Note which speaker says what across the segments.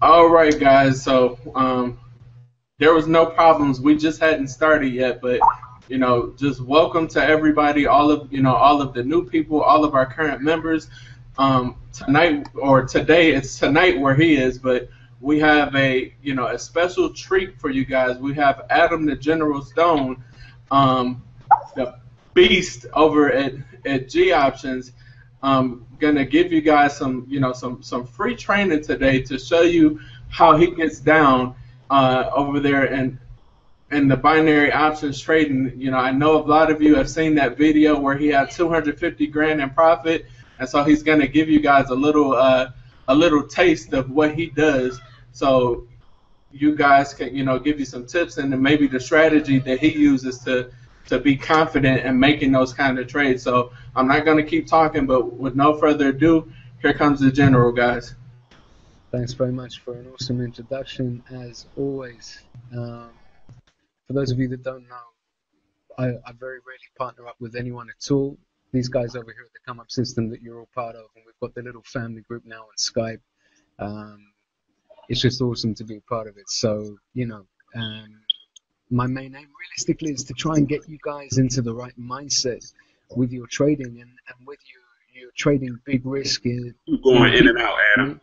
Speaker 1: All right, guys. So there was no problems. We just hadn't started yet, but just welcome to everybody, all of the new people, all of our current members. Tonight or today, it's tonight where he is, but we have a special treat for you guys. We have Adam the General Stone, the beast over at G Options. Gonna give you guys some free training today to show you how he gets down over there in the binary options trading. I know a lot of you have seen that video where he had 250 grand in profit, and so he's gonna give you guys a little taste of what he does, so you guys can give you some tips and then maybe the strategy that he uses to be confident in making those kind of trades. So I'm not going to keep talking, but with no further ado, here comes the general, guys.
Speaker 2: Thanks very much for an awesome introduction, as always. For those of you that don't know, I very rarely partner up with anyone at all. These guys over here at the Come Up System that you're all part of, and we've got the little family group now on Skype. It's just awesome to be part of it. So, my main aim realistically is to try and get you guys into the right mindset with your trading and with your trading big risk.
Speaker 3: You're going in and out, Adam.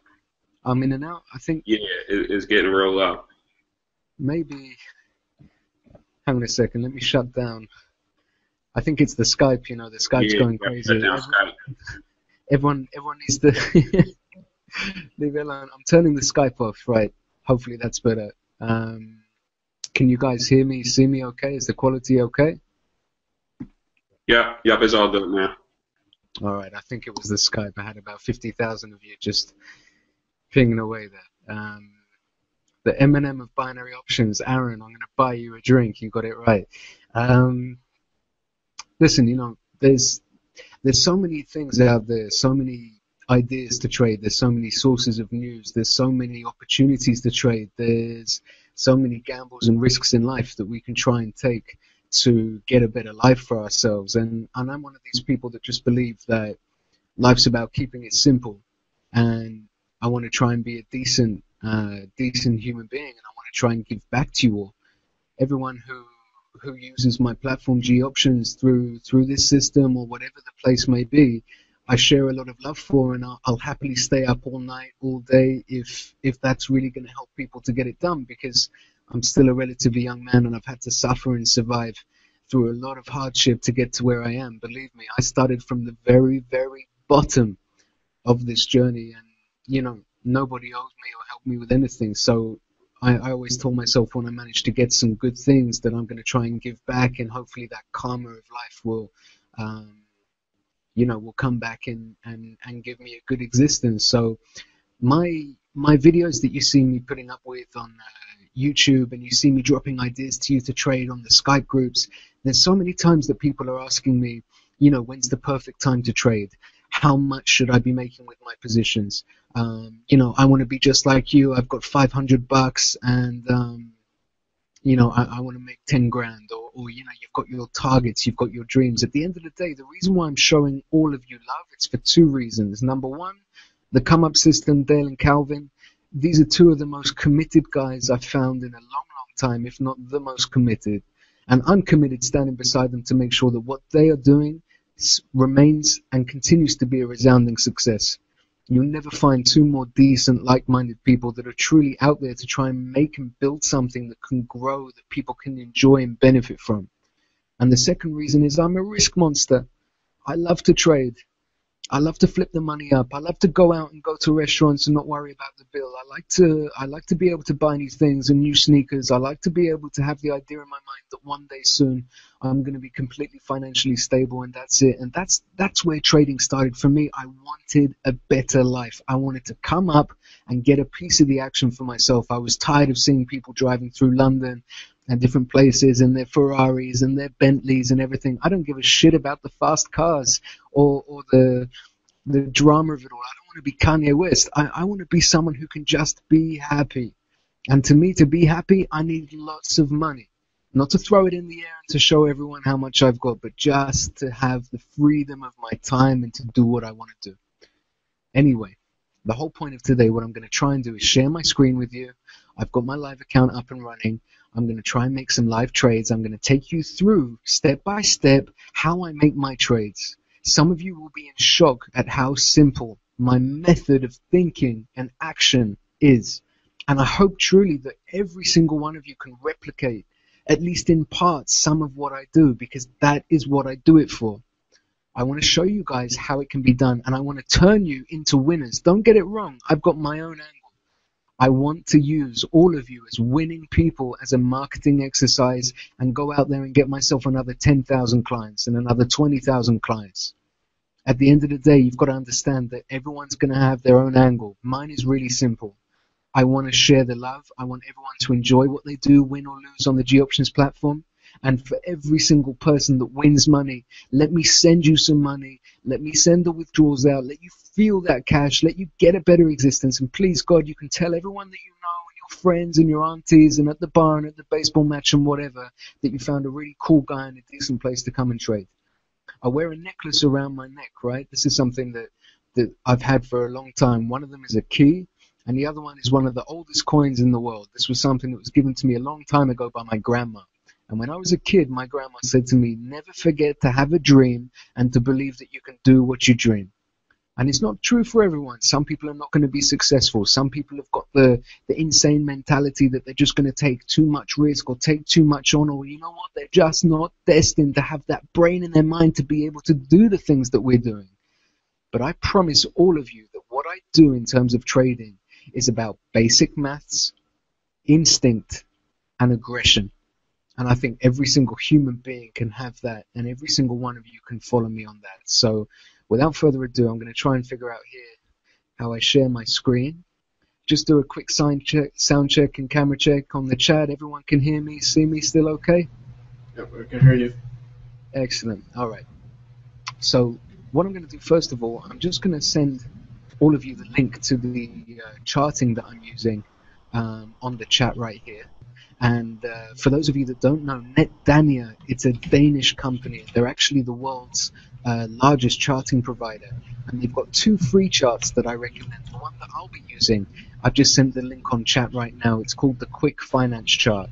Speaker 2: I'm in and out, I think.
Speaker 3: Yeah, it's getting real low.
Speaker 2: Maybe, hang on a second, let me shut down. I think it's the Skype, the Skype's going crazy. Everyone needs to leave it alone. I'm turning the Skype off, right? Hopefully that's better. Can you guys hear me, see me okay? Is the quality okay?
Speaker 3: Yep, it's all good now.
Speaker 2: All right, I think it was the Skype. I had about 50,000 of you just pinging away there. The Eminem of binary options, Aaron, I'm going to buy you a drink. You got it right. Listen, there's so many things out there, so many ideas to trade. There's so many sources of news. There's so many opportunities to trade. There's so many gambles and risks in life that we can try and take to get a better life for ourselves. And I'm one of these people that just believe that life's about keeping it simple. And I want to try and be a decent human being, and I want to try and give back to you all. Everyone who uses my platform G Options through this system or whatever the place may be, I share a lot of love for, and I'll happily stay up all night, all day, if that's really going to help people to get it done, because I'm still a relatively young man and I've had to suffer and survive through a lot of hardship to get to where I am. Believe me, I started from the very, very bottom of this journey, and, nobody owes me or helped me with anything. So I always told myself when I managed to get some good things that I'm going to try and give back, and hopefully that karma of life will come back and give me a good existence. So my videos that you see me putting up with on YouTube, and you see me dropping ideas to you to trade on the Skype groups, there's so many times that people are asking me, when's the perfect time to trade? How much should I be making with my positions? I want to be just like you. I've got $500 and I want to make 10 grand, or you've got your targets, you've got your dreams. At the end of the day, the reason why I'm showing all of you love, it's for two reasons. Number one, the Come Up System, Dale and Calvin, these are two of the most committed guys I've found in a long, long time, if not the most committed. And I'm committed standing beside them to make sure that what they are doing remains and continues to be a resounding success. You'll never find two more decent, like-minded people that are truly out there to try and make and build something that can grow, that people can enjoy and benefit from. And the second reason is I'm a risk monster. I love to trade. I love to flip the money up. I love to go out and go to restaurants and not worry about the bill. I like to be able to buy new things and new sneakers. I like to be able to have the idea in my mind that one day soon I'm going to be completely financially stable, and that's it. And that's where trading started for me. I wanted a better life. I wanted to come up and get a piece of the action for myself. I was tired of seeing people driving through London and different places and their Ferraris and their Bentleys and everything. I don't give a shit about the fast cars or the drama of it all. I don't want to be Kanye West. I want to be someone who can just be happy. And to me, to be happy, I need lots of money. Not to throw it in the air and to show everyone how much I've got, but just to have the freedom of my time and to do what I want to do. Anyway, The whole point of today, what I'm going to try and do is share my screen with you. I've got my live account up and running. I'm going to try and make some live trades. I'm going to take you through step by step how I make my trades. Some of you will be in shock at how simple my method of thinking and action is. And I hope truly that every single one of you can replicate, at least in part, some of what I do, because that is what I do it for. I want to show you guys how it can be done, and I want to turn you into winners. Don't get it wrong. I've got my own angle. I want to use all of you as winning people as a marketing exercise and go out there and get myself another 10,000 clients and another 20,000 clients. At the end of the day, you've got to understand that everyone's going to have their own angle. Mine is really simple. I want to share the love. I want everyone to enjoy what they do, win or lose on the G Options platform. And for every single person that wins money, let me send you some money. Let me send the withdrawals out. Let you feel that cash. Let you get a better existence. And please, God, you can tell everyone that you know, and your friends and your aunties and at the bar and at the baseball match and whatever, that you found a really cool guy and a decent place to come and trade. I wear a necklace around my neck, right? This is something that I've had for a long time. One of them is a key, and the other one is one of the oldest coins in the world. This was something that was given to me a long time ago by my grandma. And when I was a kid, my grandma said to me, never forget to have a dream and to believe that you can do what you dream. And it's not true for everyone. Some people are not going to be successful. Some people have got the insane mentality that they're just going to take too much risk or take too much on, or you know what, they're just not destined to have that brain in their mind to be able to do the things that we're doing. But I promise all of you that what I do in terms of trading is about basic maths, instinct, and aggression. And I think every single human being can have that, and every single one of you can follow me on that. So without further ado, I'm going to try and figure out here how I share my screen. Just do a quick sound check and camera check on the chat. Everyone can hear me, see me still okay?
Speaker 1: Yep, we can hear you.
Speaker 2: Excellent. All right. So what I'm going to do, first of all, I'm just going to send all of you the link to the charting that I'm using on the chat right here. And for those of you that don't know, NetDania, it's a Danish company. They're actually the world's largest charting provider. And they've got 2 free charts that I recommend. The one that I'll be using, I've just sent the link on chat right now. It's called the Quick Finance Chart.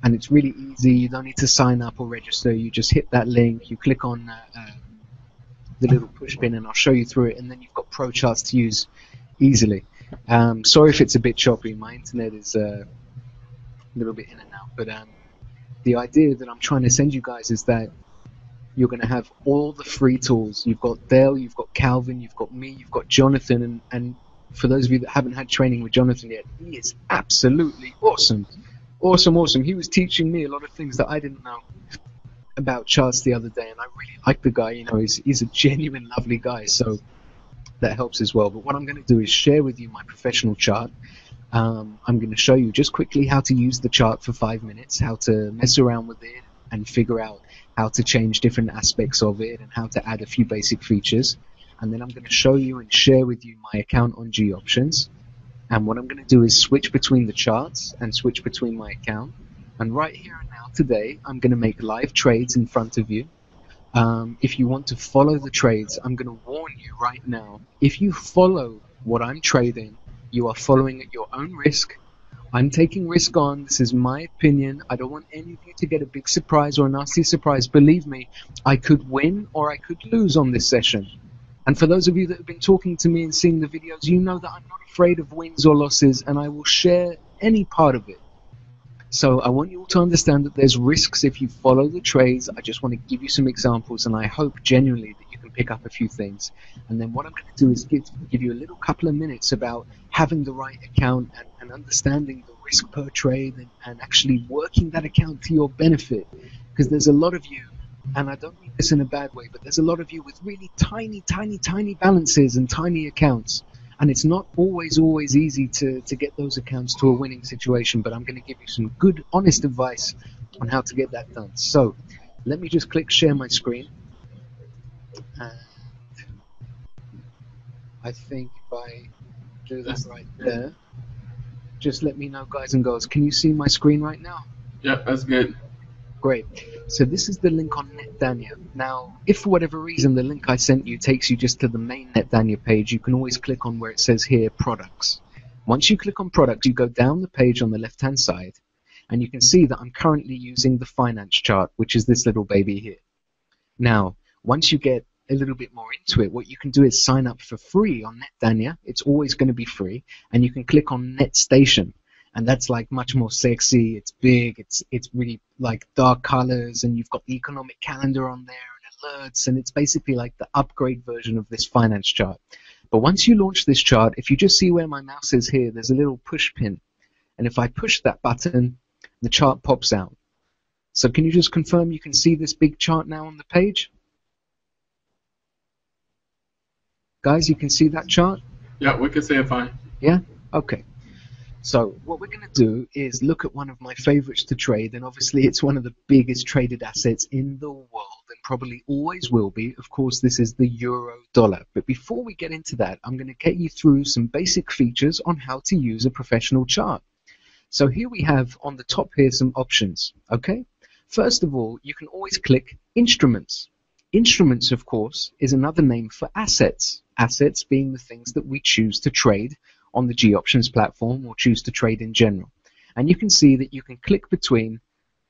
Speaker 2: And it's really easy. You don't need to sign up or register. You just hit that link. You click on the little push pin, and I'll show you through it. And then you've got pro charts to use easily. Sorry if it's a bit choppy. My internet is a little bit in and out, but the idea that I'm trying to send you guys is that you're going to have all the free tools. You've got Dale, you've got Calvin, you've got me, you've got Jonathan, and for those of you that haven't had training with Jonathan yet, he is absolutely awesome. He was teaching me a lot of things that I didn't know about charts the other day, and I really like the guy. You know, he's a genuine lovely guy, so that helps as well. But what I'm going to do is share with you my professional chart. I'm going to show you just quickly how to use the chart for 5 minutes, how to mess around with it and figure out how to change different aspects of it and how to add a few basic features. And then I'm going to show you and share with you my account on G Options. And what I'm going to do is switch between the charts and switch between my account. And right here and now today, I'm going to make live trades in front of you. If you want to follow the trades, I'm going to warn you right now. If you follow what I'm trading, you are following at your own risk. I'm taking risk on. This is my opinion. I don't want any of you to get a big surprise or a nasty surprise. Believe me, I could win or I could lose on this session. And for those of you that have been talking to me and seeing the videos, you know that I'm not afraid of wins or losses, and I will share any part of it. So I want you all to understand that there's risks if you follow the trades. I just want to give you some examples, and I hope genuinely that you can pick up a few things. And then what I'm going to do is give you a little couple of minutes about having the right account and understanding the risk per trade and actually working that account to your benefit. Because there's a lot of you, and I don't mean this in a bad way, but there's a lot of you with really tiny balances and tiny accounts. And it's not always easy to get those accounts to a winning situation, but I'm going to give you some good, honest advice on how to get that done. So let me just click share my screen. And I think if I do that right there, just let me know, guys and girls. Can you see my screen right now?
Speaker 1: Yep, that's good.
Speaker 2: Great. So this is the link on NetDania. Now, if for whatever reason the link I sent you takes you just to the main NetDania page, you can always click on where it says here, Products. Once you click on Products, you go down the page on the left-hand side, and you can see that I'm currently using the finance chart, which is this little baby here. Now, once you get a little bit more into it, what you can do is sign up for free on NetDania. It's always going to be free, and you can click on NetStation. And that's like much more sexy. It's big. It's really like dark colors, and you've got the economic calendar on there and alerts, and it's basically like the upgrade version of this finance chart. But once you launch this chart, if you just see where my mouse is here, there's a little push pin, and if I push that button, the chart pops out. So can you just confirm you can see this big chart now on the page? Guys, you can see that chart?
Speaker 1: Yeah, we can see it fine.
Speaker 2: Yeah? Okay. So what we're going to do is look at one of my favorites to trade, and obviously it's one of the biggest traded assets in the world and probably always will be. Of course, this is the euro dollar. But before we get into that, I'm going to get you through some basic features on how to use a professional chart. So here we have on the top here some options, okay? First of all, you can always click Instruments. Instruments, of course, is another name for assets. Assets being the things that we choose to trade on the G Options platform or choose to trade in general. And you can see that you can click between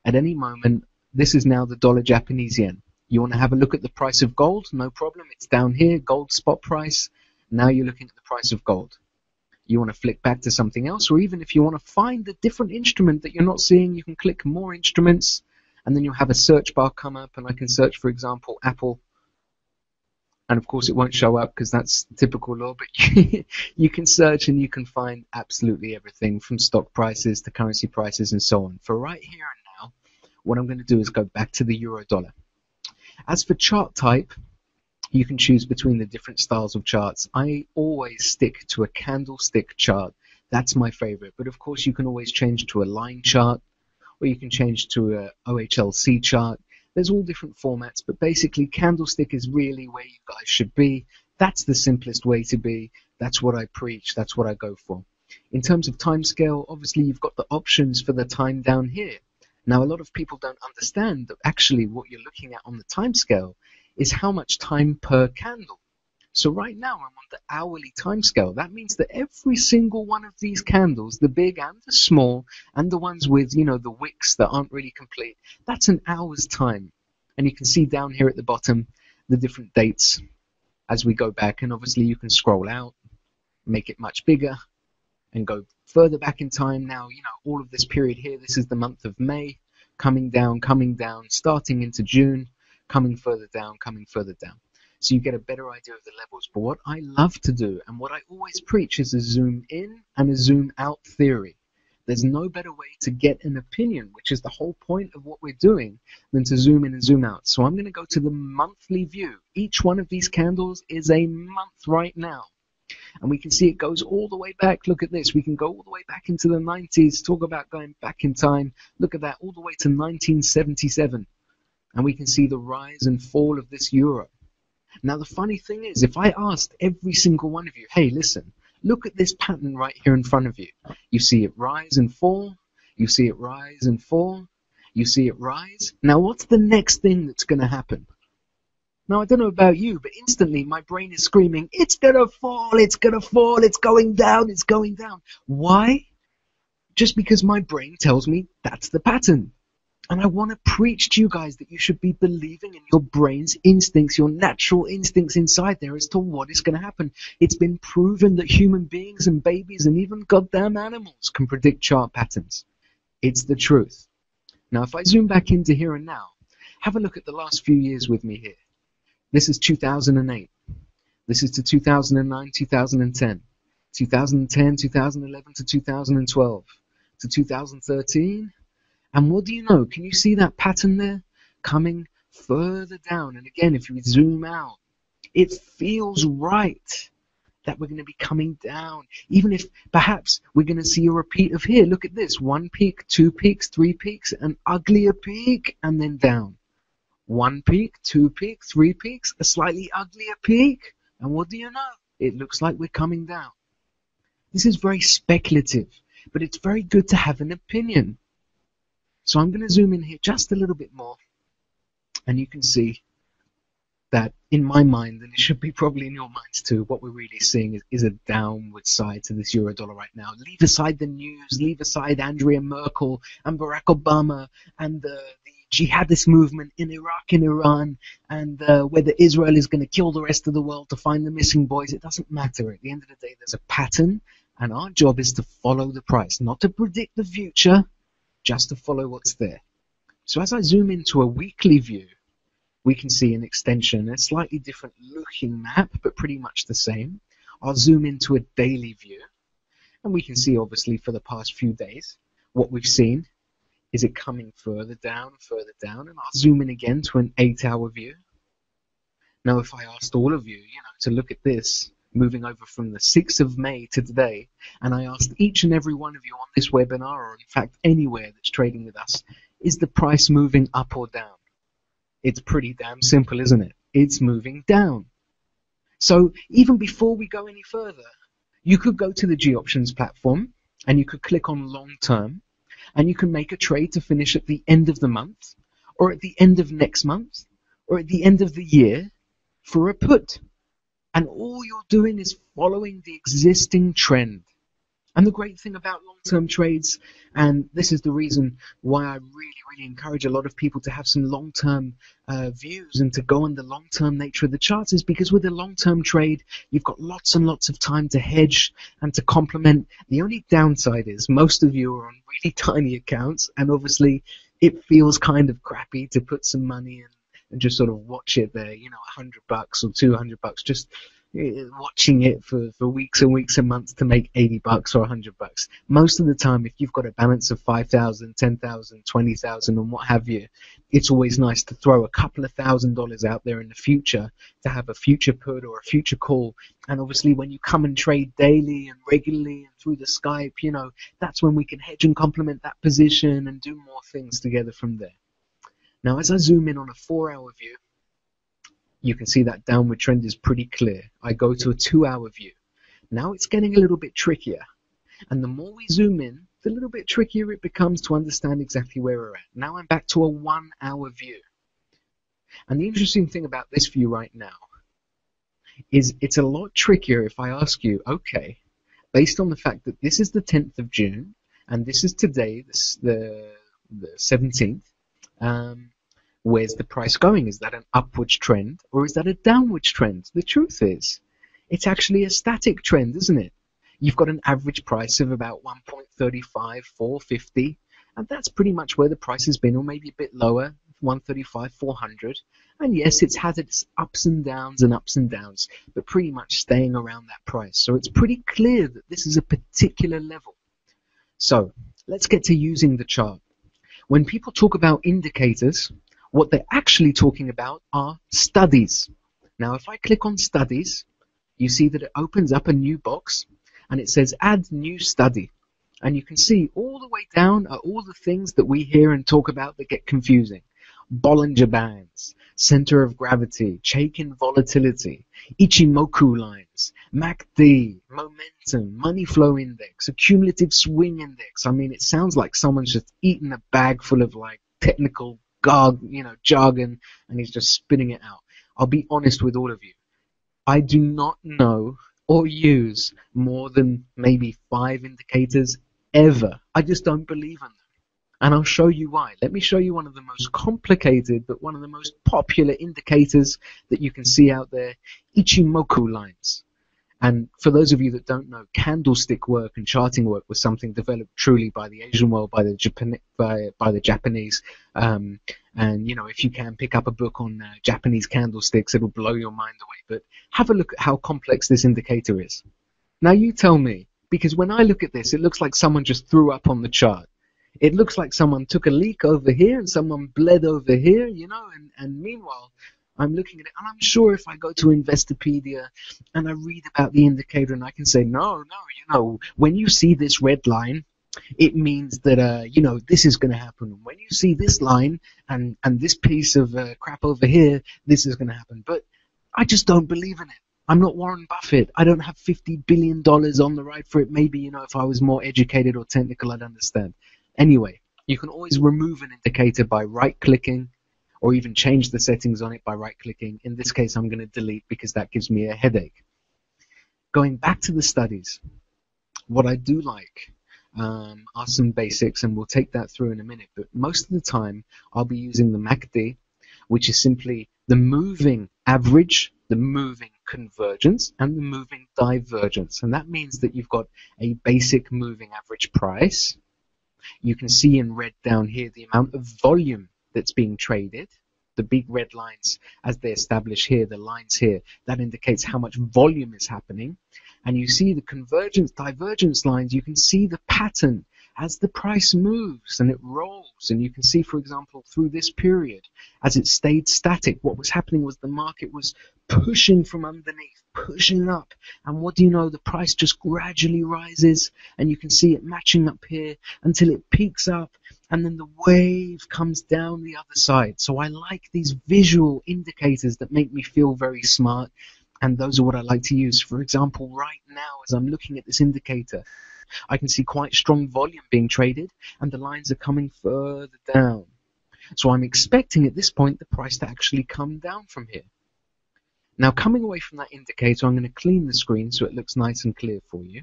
Speaker 2: at any moment. This is now the dollar Japanese yen. You want to have a look at the price of gold? No problem. It's down here, gold spot price. Now you're looking at the price of gold. You want to flick back to something else, or even if you want to find a different instrument that you're not seeing, you can click More Instruments, and then you'll have a search bar come up, and I can search, for example, Apple. And of course it won't show up because that's typical law, but you can search and you can find absolutely everything from stock prices to currency prices and so on. For right here and now, what I'm going to do is go back to the euro dollar. As for chart type, you can choose between the different styles of charts. I always stick to a candlestick chart. That's my favorite. But of course you can always change to a line chart, or you can change to a OHLC chart. There's all different formats, but basically candlestick is really where you guys should be. That's the simplest way to be. That's what I preach. That's what I go for. In terms of time scale, obviously you've got the options for the time down here. Now, a lot of people don't understand that actually what you're looking at on the time scale is how much time per candle. So right now I'm on the hourly time scale. That means that every single one of these candles, the big and the small, and the ones with, you know, the wicks that aren't really complete, that's an hour's time. And you can see down here at the bottom the different dates as we go back. And obviously you can scroll out, make it much bigger, and go further back in time. Now, you know, all of this period here, this is the month of May, coming down, starting into June, coming further down, So you get a better idea of the levels. But what I love to do, and what I always preach, is a zoom in and a zoom out theory. There's no better way to get an opinion, which is the whole point of what we're doing, than to zoom in and zoom out. So I'm going to go to the monthly view. Each one of these candles is a month right now. And we can see it goes all the way back. Look at this. We can go all the way back into the 90s. Talk about going back in time. Look at that, all the way to 1977. And we can see the rise and fall of this euro. Now, the funny thing is, if I asked every single one of you, hey, listen, look at this pattern right here in front of you. You see it rise and fall. You see it rise and fall. You see it rise. Now, what's the next thing that's going to happen? Now, I don't know about you, but instantly my brain is screaming, it's going to fall, it's going to fall, it's going down, it's going down. Why? Just because my brain tells me that's the pattern. And I want to preach to you guys that you should be believing in your brain's instincts, your natural instincts inside there as to what is going to happen. It's been proven that human beings and babies and even goddamn animals can predict chart patterns. It's the truth. Now, if I zoom back into here and now, have a look at the last few years with me here. This is 2008. This is to 2009, 2010, 2010, 2011 to 2012, to 2013. And what do you know? Can you see that pattern there? Coming further down. And again, if you zoom out, it feels right that we're going to be coming down. Even if perhaps we're going to see a repeat of here. Look at this. 1 peak, 2 peaks, 3 peaks, an uglier peak, and then down. 1 peak, 2 peaks, 3 peaks, a slightly uglier peak. And what do you know? It looks like we're coming down. This is very speculative, but it's very good to have an opinion. So I'm going to zoom in here just a little bit more. And you can see that in my mind, and it should be probably in your minds too, what we're really seeing is a downward side to this euro dollar right now. Leave aside the news, leave aside Angela Merkel and Barack Obama and the jihadist movement in Iraq and Iran, and whether Israel is going to kill the rest of the world to find the missing boys. It doesn't matter. At the end of the day, there's a pattern, and our job is to follow the price, not to predict the future, just to follow what's there. So as I zoom into a weekly view, we can see an extension, a slightly different looking map, but pretty much the same. I'll zoom into a daily view, and we can see, obviously, for the past few days, what we've seen is it coming further down, and I'll zoom in again to an 8-hour view. Now, if I asked all of you, to look at this, moving over from the 6th of May to today, and I asked each and every one of you on this webinar, or in fact anywhere that's trading with us, is the price moving up or down? It's pretty damn simple, isn't it? It's moving down. So even before we go any further, you could go to the G Options platform and you could click on long term, and you can make a trade to finish at the end of the month, or at the end of next month, or at the end of the year for a put. And all you're doing is following the existing trend. And the great thing about long-term trades, and this is the reason why I really, really encourage a lot of people to have some long-term views and to go on the long-term nature of the charts, is because with a long-term trade, you've got lots and lots of time to hedge and to complement. The only downside is most of you are on really tiny accounts, and obviously it feels kind of crappy to put some money in and just sort of watch it there, $100 or $200, just watching it for weeks and weeks and months to make $80 or $100. Most of the time, if you've got a balance of 5,000, 10,000, 20,000 and what have you, it's always nice to throw a couple of $1,000s out there in the future to have a future put or a future call. And obviously when you come and trade daily and regularly and through the Skype, that's when we can hedge and complement that position and do more things together from there. Now, as I zoom in on a 4-hour view, you can see that downward trend is pretty clear. I go to a 2-hour view. Now it's getting a little bit trickier. And the more we zoom in, the little bit trickier it becomes to understand exactly where we're at. Now I'm back to a 1-hour view. And the interesting thing about this view right now is it's a lot trickier if I ask you, okay, based on the fact that this is the 10th of June, and this is today, the 17th, where's the price going? Is that an upwards trend or is that a downwards trend? The truth is, it's actually a static trend, isn't it? You've got an average price of about 1.35, 450, and that's pretty much where the price has been, or maybe a bit lower, 135, 400. And yes, it's had its ups and downs, but pretty much staying around that price. So it's pretty clear that this is a particular level. So let's get to using the chart. When people talk about indicators, what they're actually talking about are studies. Now, if I click on studies, you see that it opens up a new box and it says add new study. And you can see all the way down are all the things that we hear and talk about that get confusing. Bollinger Bands, center of gravity, Chaikin volatility, Ichimoku lines, MACD, momentum, money flow index, accumulative swing index. I mean, it sounds like someone's just eaten a bag full of technical jargon, and he's just spitting it out. I'll be honest with all of you. I do not know or use more than maybe 5 indicators ever. I just don't believe in them. And I'll show you why. Let me show you one of the most complicated, but one of the most popular indicators that you can see out there, Ichimoku lines. And for those of you that don't know, candlestick work and charting work was something developed truly by the Asian world, by the Japanese. And, if you can pick up a book on Japanese candlesticks, it'll blow your mind away. But have a look at how complex this indicator is. Now you tell me, because when I look at this, it looks like someone just threw up on the chart. It looks like someone took a leak over here and someone bled over here, and meanwhile, I'm looking at it, and I'm sure if I go to Investopedia and I read about the indicator and I can say, no, when you see this red line, it means that, this is going to happen. When you see this line and this piece of crap over here, this is going to happen. But I just don't believe in it. I'm not Warren Buffett. I don't have $50 billion on the right for it. Maybe, if I was more educated or technical, I'd understand. Anyway, you can always remove an indicator by right-clicking or even change the settings on it by right-clicking. In this case, I'm going to delete because that gives me a headache. Going back to the studies, what I do like are some basics, and we'll take that through in a minute. But most of the time, I'll be using the MACD, which is simply the moving average, the moving convergence, and the moving divergence. And that means that you've got a basic moving average price. You can see in red down here the amount of volume that's being traded. The big red lines, as they establish here, the lines here, that indicates how much volume is happening. And you see the convergence, divergence lines, you can see the pattern as the price moves and it rolls. And you can see, for example, through this period, as it stayed static, what was happening was the market was pushing from underneath, pushing up. And what do you know? The price just gradually rises, and you can see it matching up here until it peaks up, and then the wave comes down the other side. So I like these visual indicators that make me feel very smart, and those are what I like to use. For example, right now, as I'm looking at this indicator, I can see quite strong volume being traded, and the lines are coming further down. So I'm expecting at this point the price to actually come down from here. Now, coming away from that indicator, I'm going to clean the screen so it looks nice and clear for you.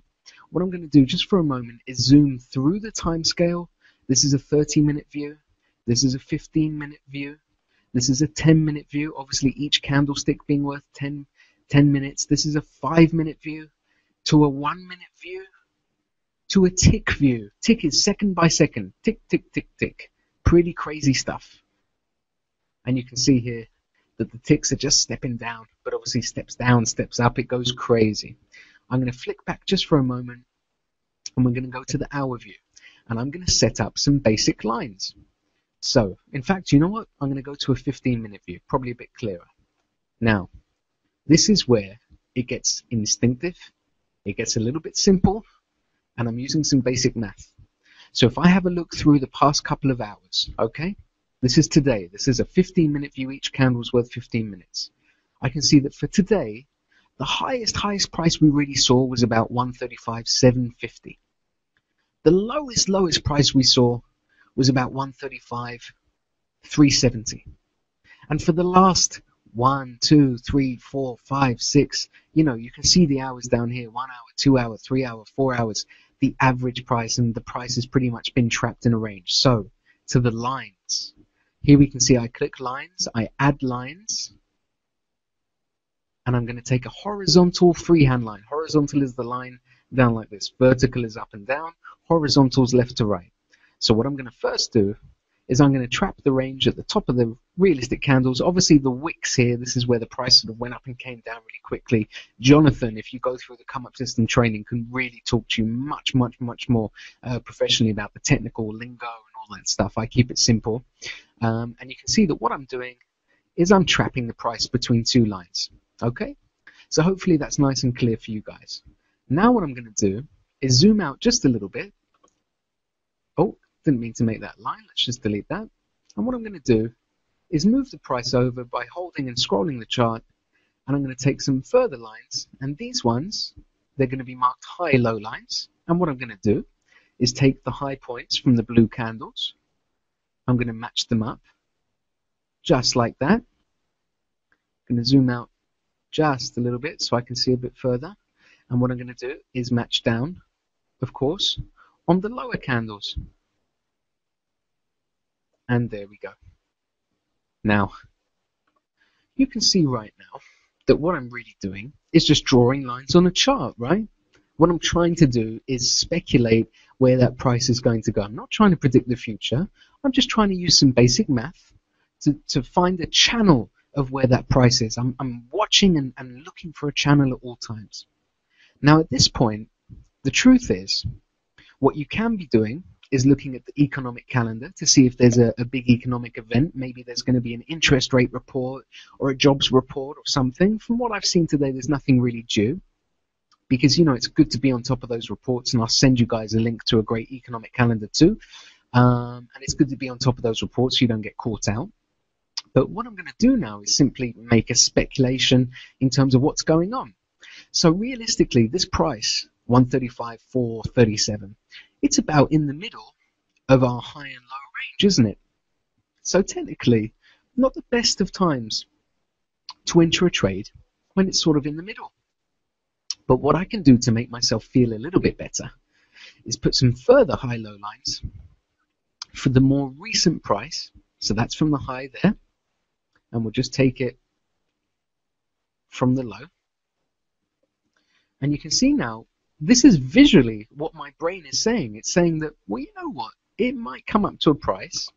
Speaker 2: What I'm going to do just for a moment is zoom through the time scale. This is a 30-minute view. This is a 15-minute view. This is a 10-minute view. Obviously, each candlestick being worth 10 minutes. This is a 5-minute view to a 1-minute view to a tick view. Tick is second by second. Tick, tick, tick, tick. Pretty crazy stuff. And you can see here that the ticks are just stepping down, but obviously steps down, steps up, it goes crazy. I'm going to flick back just for a moment, and we're going to go to the hour view, and I'm going to set up some basic lines. So, in fact, you know what? I'm going to go to a 15-minute view, probably a bit clearer. Now, this is where it gets instinctive, it gets a little bit simple, and I'm using some basic math. So if I have a look through the past couple of hours, okay? This is today. This is a 15-minute view. Each candle's worth 15 minutes. I can see that for today, the highest price we really saw was about 135.750. The lowest price we saw was about 135.370. And for the last 1, 2, 3, 4, 5, 6, you know, you can see the hours down here, 1 hour, 2 hour, 3 hour, 4 hours, the average price, and the price has pretty much been trapped in a range. So, to the lines. Here we can see I click lines, I add lines, and I'm going to take a horizontal freehand line. Horizontal is the line down like this. Vertical is up and down. Horizontal is left to right. So what I'm going to first do is I'm going to trap the range at the top of the realistic candles. Obviously the wicks here, this is where the price sort of went up and came down really quickly. Jonathan, if you go through the come up system training, can really talk to you much more professionally about the technical lingo and all that stuff. I keep it simple. And you can see that what I'm doing is I'm trapping the price between two lines. Okay? So hopefully that's nice and clear for you guys. Now what I'm going to do is zoom out just a little bit. Oh, didn't mean to make that line. Let's just delete that. And what I'm going to do is move the price over by holding and scrolling the chart. And I'm going to take some further lines. And these ones, they're going to be marked high-low lines. And what I'm going to do is take the high points from the blue candles. I'm going to match them up just like that. I'm going to zoom out just a little bit so I can see a bit further. And what I'm going to do is match down, of course, on the lower candles. And there we go. Now, you can see right now that what I'm really doing is just drawing lines on a chart, right? What I'm trying to do is speculate where that price is going to go. I'm not trying to predict the future. I'm just trying to use some basic math to find a channel of where that price is. I'm watching and looking for a channel at all times. Now, at this point, the truth is, what you can be doing is looking at the economic calendar to see if there's a big economic event. Maybe there's going to be an interest rate report or a jobs report or something. From what I've seen today, there's nothing really due. Because, you know, it's good to be on top of those reports, and I'll send you guys a link to a great economic calendar too. And it's good to be on top of those reports so you don't get caught out. But what I'm going to do now is simply make a speculation in terms of what's going on. So realistically, this price, 135.437, it's about in the middle of our high and low range, isn't it? So technically, not the best of times to enter a trade when it's sort of in the middle. But what I can do to make myself feel a little bit better is put some further high-low lines for the more recent price. So that's from the high there, and we'll just take it from the low. And you can see now, this is visually what my brain is saying. It's saying that, well, you know what? It might come up to a price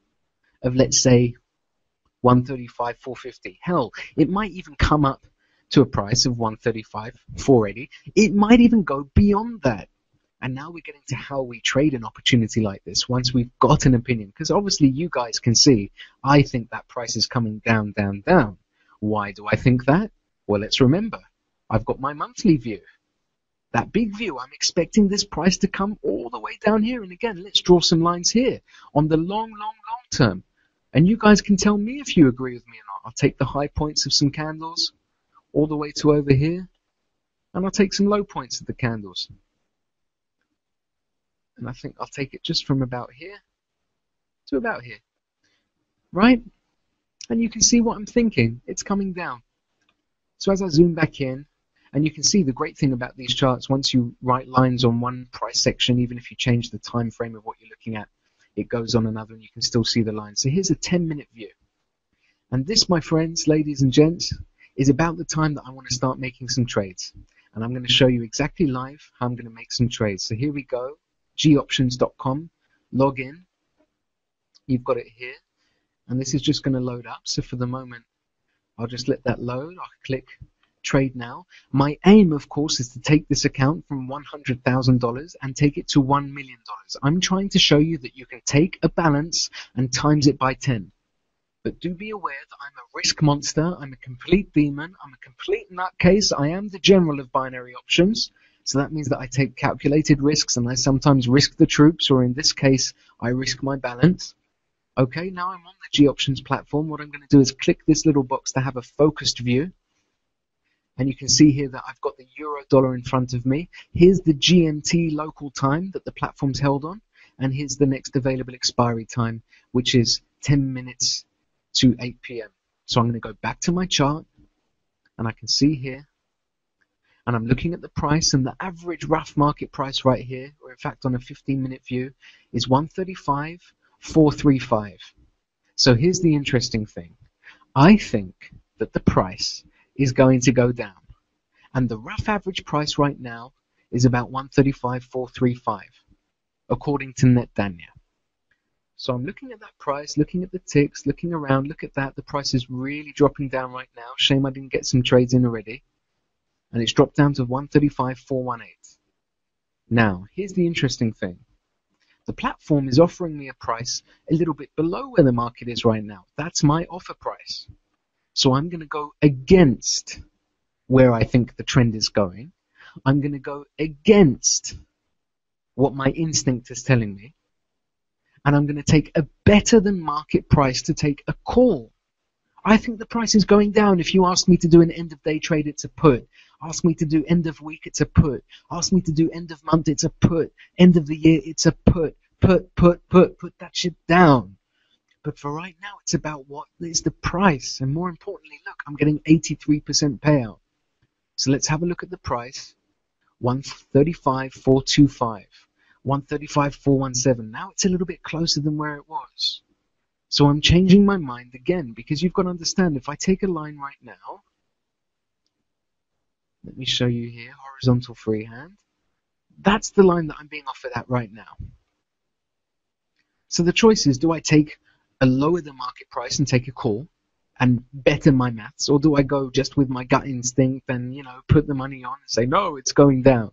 Speaker 2: of, let's say, 135, 450. Hell, it might even come up to a price of 135, 480. It might even go beyond that. And now we're getting to how we trade an opportunity like this once we've got an opinion. Because obviously you guys can see, I think that price is coming down, down, down. Why do I think that? Well, let's remember, I've got my monthly view. That big view, I'm expecting this price to come all the way down here. And again, let's draw some lines here on the long, long, long term. And you guys can tell me if you agree with me or not. I'll take the high points of some candles all the way to over here. And I'll take some low points of the candles. And I think I'll take it just from about here to about here. Right? And you can see what I'm thinking. It's coming down. So as I zoom back in, and you can see the great thing about these charts, once you write lines on one price section, even if you change the time frame of what you're looking at, it goes on another and you can still see the lines. So here's a 10-minute view. And this, my friends, ladies and gents, is about the time that I want to start making some trades. And I'm going to show you exactly live how I'm going to make some trades. So here we go, goptions.com, log in. You've got it here. And this is just going to load up. So for the moment, I'll just let that load. I'll click Trade Now. My aim, of course, is to take this account from $100,000 and take it to $1 million. I'm trying to show you that you can take a balance and times it by 10. But do be aware that I'm a risk monster. I'm a complete demon. I'm a complete nutcase. I am the general of binary options. So that means that I take calculated risks and I sometimes risk the troops, or in this case, I risk my balance. Okay, now I'm on the G Options platform. What I'm going to do is click this little box to have a focused view. And you can see here that I've got the euro dollar in front of me. Here's the GMT local time that the platform's held on. And here's the next available expiry time, which is 10 minutes to 8 p.m. So I'm going to go back to my chart. And I can see here. And I'm looking at the price. And the average rough market price right here, or in fact on a 15-minute view, is 135.435. So here's the interesting thing. I think that the price is going to go down. And the rough average price right now is about 135.435, according to NetDania. So I'm looking at that price, looking at the ticks, looking around, look at that. The price is really dropping down right now. Shame I didn't get some trades in already. And it's dropped down to 135.418. Now, here's the interesting thing. The platform is offering me a price a little bit below where the market is right now. That's my offer price. So I'm going to go against where I think the trend is going. I'm going to go against what my instinct is telling me. And I'm going to take a better than market price to take a call. I think the price is going down. If you ask me to do an end of day trade, it's a put. Ask me to do end of week, it's a put. Ask me to do end of month, it's a put. End of the year, it's a put. Put that shit down. But for right now, it's about what is the price. And more importantly, look, I'm getting 83% payout. So let's have a look at the price. 135.425. 135.417. Now it's a little bit closer than where it was. So I'm changing my mind again, because you've got to understand, if I take a line right now, let me show you here, horizontal freehand. That's the line that I'm being offered at right now. So the choice is, do I take a lower than market price and take a call and better my maths, or do I go just with my gut instinct and, put the money on and say, no, it's going down?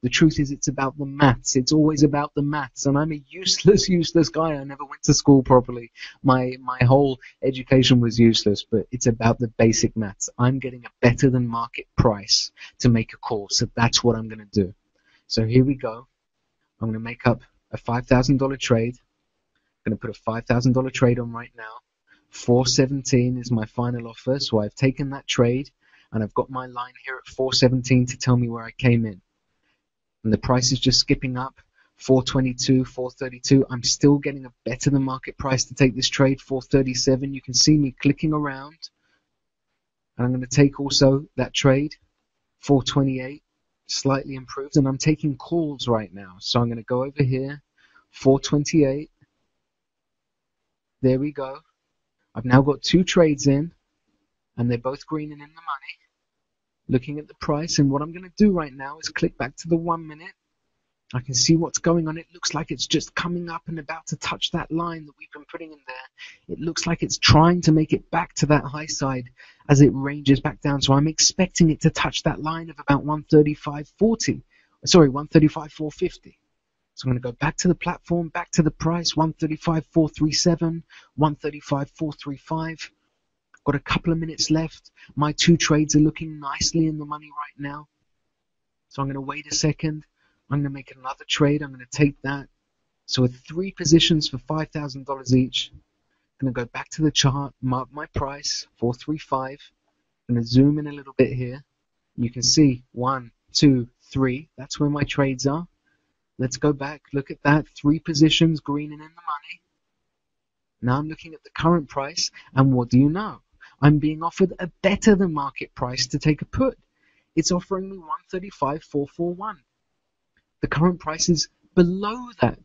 Speaker 2: The truth is, it's about the maths. It's always about the maths. And I'm a useless guy. I never went to school properly. My whole education was useless, but it's about the basic maths. I'm getting a better than market price to make a call. So that's what I'm going to do. So here we go. I'm going to make up a $5,000 trade. I'm going to put a $5,000 trade on right now. 417 is my final offer. So I've taken that trade and I've got my line here at 417 to tell me where I came in. And the price is just skipping up 422, 432. I'm still getting a better than market price to take this trade. 437. You can see me clicking around. And I'm going to take also that trade. 428. Slightly improved. And I'm taking calls right now. So I'm going to go over here. 428. There we go. I've now got 2 trades in. And they're both green and in the money. Looking at the price. And what I'm going to do right now is click back to the 1 minute. I can see what's going on. It looks like it's just coming up and about to touch that line that we've been putting in there. It looks like it's trying to make it back to that high side as it ranges back down. So I'm expecting it to touch that line of about 135.40. Sorry, 135.450. So I'm going to go back to the platform, back to the price, 135.437, 135.435. Got a couple of minutes left. My 2 trades are looking nicely in the money right now. So I'm going to wait a second. I'm going to make another trade. I'm going to take that. So with 3 positions for $5,000 each, I'm going to go back to the chart, mark my price, 435. I'm going to zoom in a little bit here. You can see 1, 2, 3. That's where my trades are. Let's go back. Look at that. 3 positions, green and in the money. Now I'm looking at the current price, and what do you know? I'm being offered a better than market price to take a put. It's offering me 135.441. The current price is below that.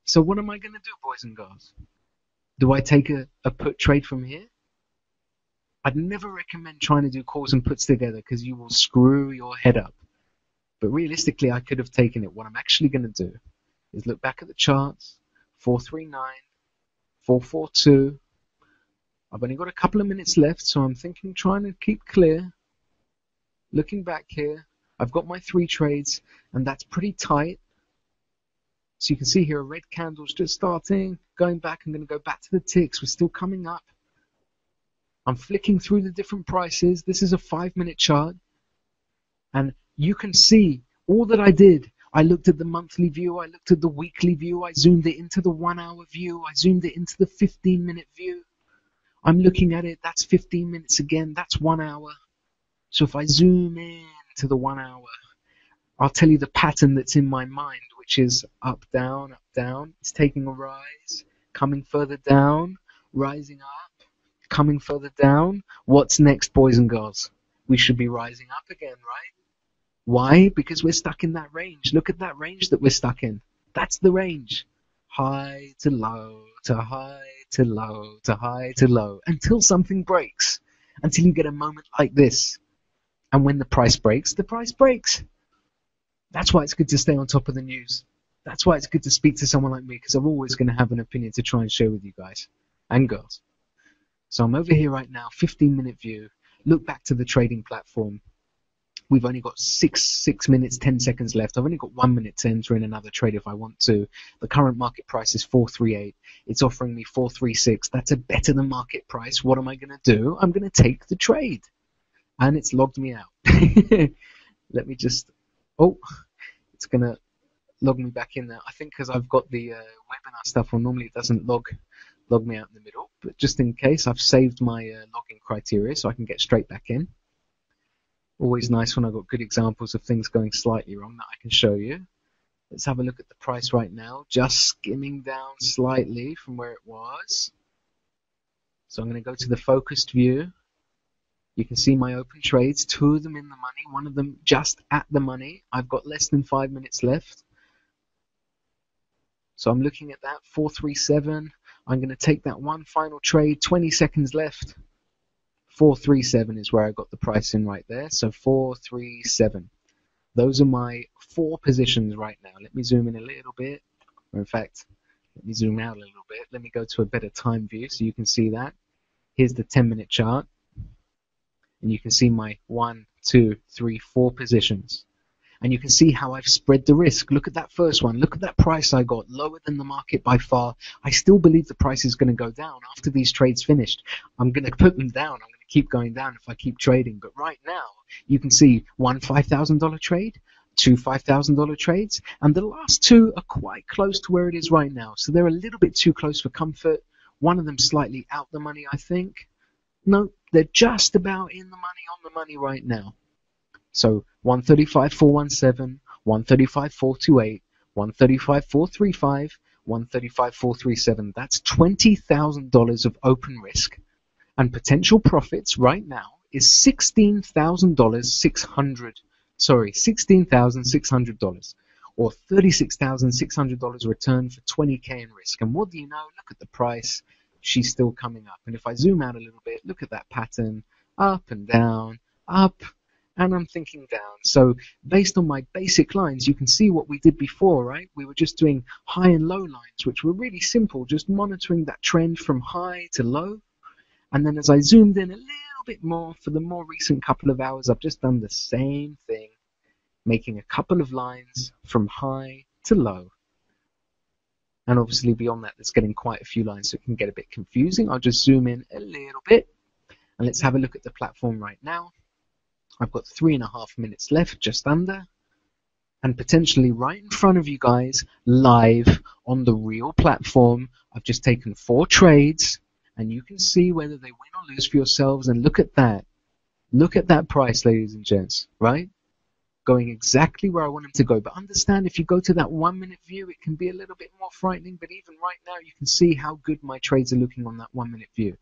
Speaker 2: So what am I going to do, boys and girls? Do I take a put trade from here? I'd never recommend trying to do calls and puts together because you will screw your head up. But realistically, I could have taken it. What I'm actually going to do is look back at the charts. 439, 442. I've only got a couple of minutes left, so I'm thinking trying to keep clear. Looking back here. I've got my 3 trades, and that's pretty tight. So you can see here a red candle's just starting. Going back, I'm going to go back to the ticks. We're still coming up. I'm flicking through the different prices. This is a 5-minute chart. And you can see all that I did. I looked at the monthly view. I looked at the weekly view. I zoomed it into the 1-hour view. I zoomed it into the 15-minute view. I'm looking at it. That's 15 minutes again. That's 1 hour. So if I zoom in to the 1 hour, I'll tell you the pattern that's in my mind, which is up, down, up, down. It's taking a rise, coming further down, rising up, coming further down. What's next, boys and girls? We should be rising up again, right? Why? Because we're stuck in that range. Look at that range that we're stuck in. That's the range. High to low, to high to low, to high to low, until something breaks, until you get a moment like this. And when the price breaks, the price breaks. That's why it's good to stay on top of the news. That's why it's good to speak to someone like me, because I'm always going to have an opinion to try and share with you guys and girls. So I'm over here right now, 15-minute view. Look back to the trading platform. We've only got 6 minutes, 10 seconds left. I've only got 1 minute to enter in another trade if I want to. The current market price is 438. It's offering me 436. That's a better than market price. What am I going to do? I'm going to take the trade. And it's logged me out. Let me just... Oh, it's going to log me back in there. I think because I've got the webinar stuff on, normally it doesn't log me out in the middle. But just in case, I've saved my login criteria so I can get straight back in. Always nice when I've got good examples of things going slightly wrong that I can show you. Let's have a look at the price right now. Just skimming down slightly from where it was. So I'm going to go to the focused view. You can see my open trades, 2 of them in the money, 1 of them just at the money. I've got less than 5 minutes left. So I'm looking at that, 437. I'm going to take that one final trade, 20 seconds left. 437 is where I got the price in right there. So 437. Those are my 4 positions right now. Let me zoom in a little bit. Or in fact, let me zoom out a little bit. Let me go to a better time view so you can see that. Here's the 10-minute chart. And you can see my 1, 2, 3, 4 positions. And you can see how I've spread the risk. Look at that first one. Look at that price I got, lower than the market by far. I still believe the price is going to go down after these trades finished. I'm going to put them down. I'm going to keep going down if I keep trading. But right now, you can see 1 $5,000 trade, 2 $5,000 trades, and the last 2 are quite close to where it is right now. So they're a little bit too close for comfort. One of them slightly out the money, I think. No, they're just about in the money, on the money right now. So 135.417, 135.428, 135,435, 135,437. That's $20,000 of open risk, and potential profits right now is $16,600, or $36,600 return for 20K in risk. And what do you know? Look at the price. She's still coming up. And if I zoom out a little bit, look at that pattern, up and down, up, and I'm thinking down. So based on my basic lines, you can see what we did before, right? We were just doing high and low lines, which were really simple, just monitoring that trend from high to low. And then as I zoomed in a little bit more for the more recent couple of hours, I've just done the same thing, making a couple of lines from high to low. And obviously beyond that, there's getting quite a few lines, so it can get a bit confusing. I'll just zoom in a little bit, and let's have a look at the platform right now. I've got 3.5 minutes left, just under, and potentially right in front of you guys, live on the real platform. I've just taken 4 trades, and you can see whether they win or lose for yourselves. And look at that. Look at that price, ladies and gents, right? Going exactly where I want them to go. But understand, if you go to that 1 minute view, it can be a little bit more frightening. But even right now, you can see how good my trades are looking on that 1 minute view.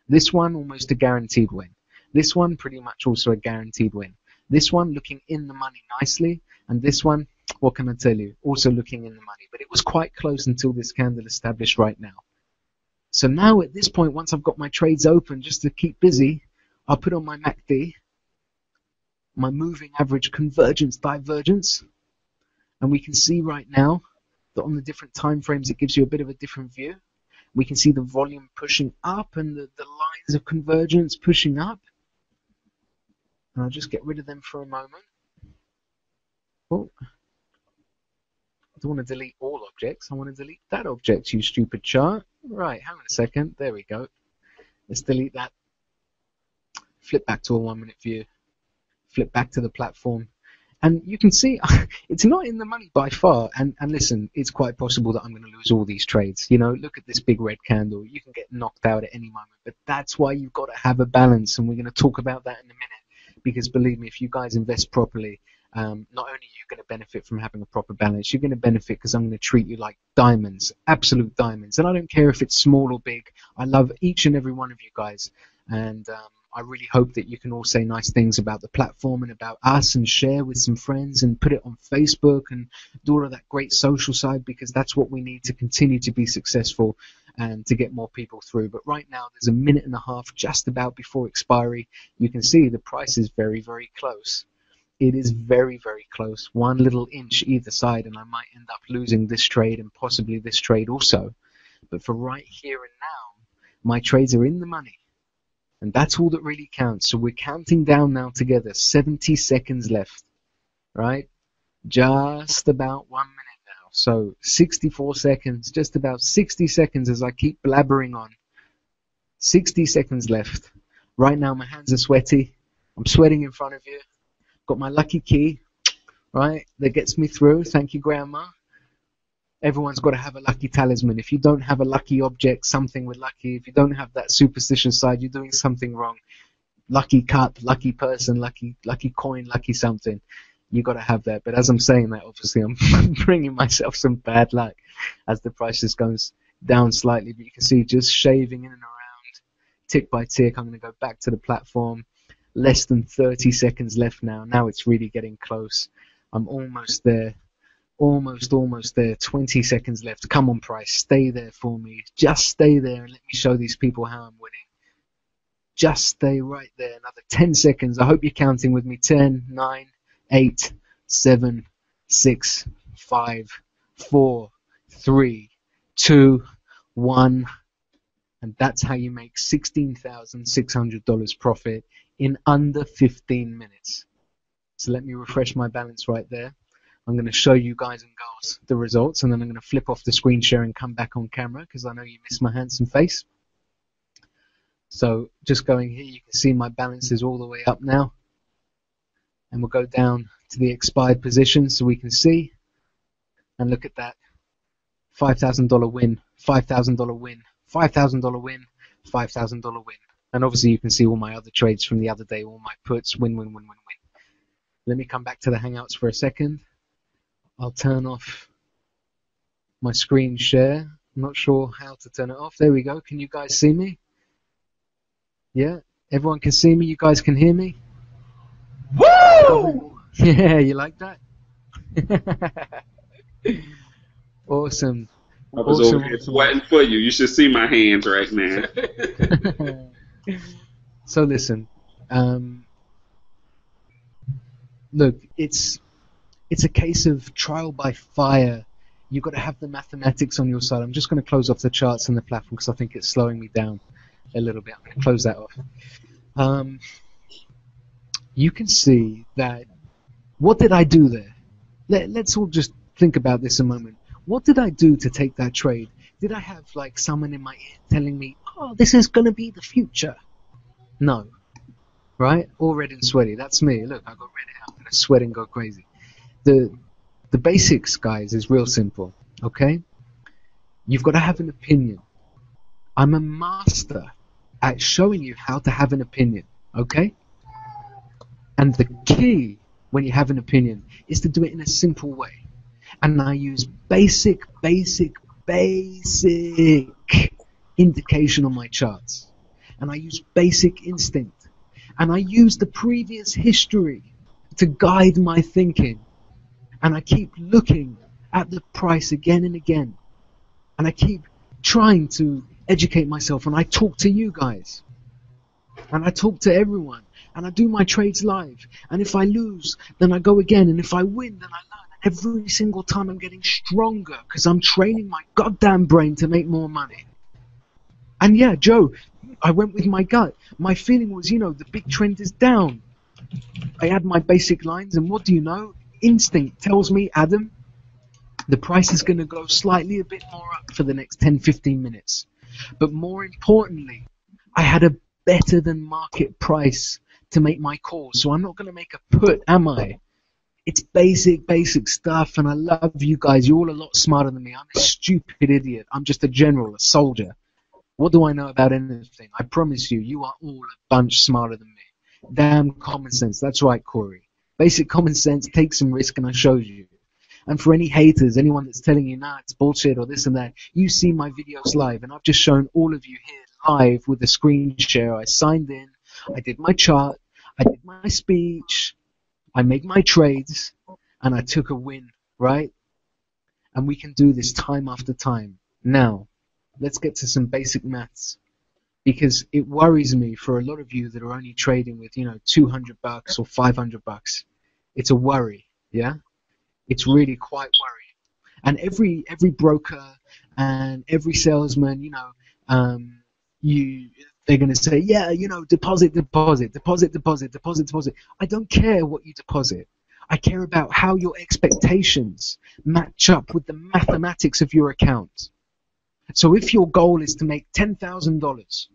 Speaker 2: This one, almost a guaranteed win. This one, pretty much also a guaranteed win. This one, looking in the money nicely. And this one, what can I tell you? Also looking in the money. But it was quite close until this candle established right now. So now at this point, once I've got my trades open, just to keep busy, I'll put on my MACD, my moving average convergence divergence, and we can see right now that on the different time frames, it gives you a bit of a different view. We can see the volume pushing up and the lines of convergence pushing up. And I'll just get rid of them for a moment. Oh, I don't want to delete all objects. I want to delete that object, you stupid chart. Right, hang on a second. There we go. Let's delete that. Flip back to a 1 minute view. Flip back to the platform. And you can see it's not in the money by far. And listen, it's quite possible that I'm going to lose all these trades. You know, look at this big red candle. You can get knocked out at any moment. But that's why you've got to have a balance. And we're going to talk about that in a minute. Because believe me, if you guys invest properly, not only are you going to benefit from having a proper balance, you're going to benefit because I'm going to treat you like diamonds, absolute diamonds. And I don't care if it's small or big. I love each and every one of you guys. And I really hope that you can all say nice things about the platform and about us, and share with some friends and put it on Facebook and do all of that great social side, because that's what we need to continue to be successful and to get more people through. But right now, there's 1.5 minutes just about before expiry. You can see the price is very, very close. It is very, very close. 1 little inch either side, and I might end up losing this trade and possibly this trade also. But for right here and now, my trades are in the money. And that's all that really counts. So we're counting down now together. 70 seconds left, right? Just about 1 minute now. So 64 seconds, just about 60 seconds as I keep blabbering on. 60 seconds left. Right now my hands are sweaty. I'm sweating in front of you. Got my lucky key, right, that gets me through. Thank you, Grandma. Everyone's got to have a lucky talisman. If you don't have a lucky object, something with lucky, if you don't have that superstition side, you're doing something wrong. Lucky cup, lucky person, lucky coin, lucky something. You got to have that. But as I'm saying that, obviously, I'm bringing myself some bad luck as the price just goes down slightly. But you can see just shaving in and around, tick by tick. I'm going to go back to the platform. Less than 30 seconds left now. Now it's really getting close. I'm almost there. Almost there. 20 seconds left. Come on, price. Stay there for me. Just stay there and let me show these people how I'm winning. Just stay right there. Another 10 seconds. I hope you're counting with me. 10, 9, 8, 7, 6, 5, 4, 3, 2, 1. And that's how you make $16,600 profit in under 15 minutes. So let me refresh my balance right there. I'm going to show you guys and girls the results, and then I'm going to flip off the screen share and come back on camera because I know you miss my handsome face. So just going here, you can see my balance is all the way up now. And we'll go down to the expired position so we can see. And look at that. $5,000 win, $5,000 win, $5,000 win, $5,000 win. And obviously you can see all my other trades from the other day, all my puts, win, win, win. Let me come back to the Hangouts for a second. I'll turn off my screen share. I'm not sure how to turn it off. There we go. Can you guys see me? Yeah? Everyone can see me? You guys can hear me?
Speaker 1: Woo!
Speaker 2: Yeah, you like that? Awesome.
Speaker 3: I was over
Speaker 2: Awesome,
Speaker 3: here
Speaker 2: awesome.
Speaker 3: sweating for you. You should see my hands right now.
Speaker 2: So listen, look, it's a case of trial by fire. You've got to have the mathematics on your side. I'm just going to close off the charts and the platform because I think it's slowing me down a little bit. I'm going to close that off. You can see that. What did I do there? Let's all just think about this a moment. What did I do to take that trade? Did I have like someone in my ear telling me, oh, this is going to be the future? No. Right? All red and sweaty. That's me. Look, I got red hair. I'm going to sweat and go crazy. The basics, guys, is real simple. Okay? You've got to have an opinion. I'm a master at showing you how to have an opinion. Okay? And the key when you have an opinion is to do it in a simple way. And I use basic indication on my charts. And I use basic instinct. And I use the previous history to guide my thinking. And I keep looking at the price again and again. And I keep trying to educate myself. And I talk to you guys. And I talk to everyone. And I do my trades live. And if I lose, then I go again. And if I win, then I learn. And every single time I'm getting stronger because I'm training my goddamn brain to make more money. And yeah, Joe, I went with my gut. My feeling was, the big trend is down. I had my basic lines, and what do you know? Instinct tells me, Adam, the price is going to go slightly a bit more up for the next 10, 15 minutes. But more importantly, I had a better than market price to make my call. So I'm not going to make a put, am I? It's basic stuff, and I love you guys. You're all a lot smarter than me. I'm a stupid idiot. I'm just a general, a soldier. What do I know about anything? I promise you, you are all a bunch smarter than me. Damn common sense. That's right, Corey. Basic common sense, take some risk, and I showed you. And for any haters, anyone that's telling you, nah, it's bullshit or this and that, you see my videos live, and I've just shown all of you here live with a screen share. I signed in, I did my chart, I did my speech, I made my trades, and I took a win, right? And we can do this time after time. Now, let's get to some basic maths, because it worries me for a lot of you that are only trading with, $200 or $500. It's a worry, yeah? It's really quite worrying. And every broker and every salesman, they're going to say, yeah, deposit. I don't care what you deposit. I care about how your expectations match up with the mathematics of your account. So if your goal is to make $10,000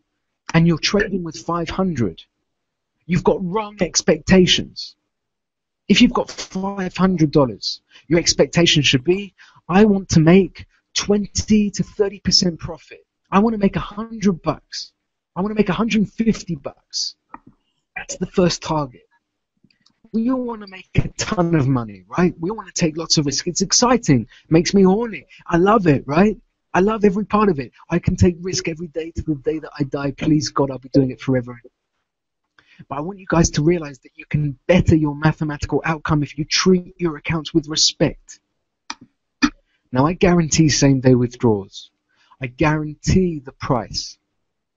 Speaker 2: and you're trading with 500, you've got wrong expectations. If you've got $500, your expectation should be, I want to make 20 to 30% profit. I want to make $100. I want to make $150. That's the first target. We all want to make a ton of money, right? We all want to take lots of risk. It's exciting. Makes me horny. I love it, right? I love every part of it. I can take risk every day to the day that I die. Please, God, I'll be doing it forever. But I want you guys to realize that you can better your mathematical outcome if you treat your accounts with respect. Now, I guarantee same-day withdrawals. I guarantee the price.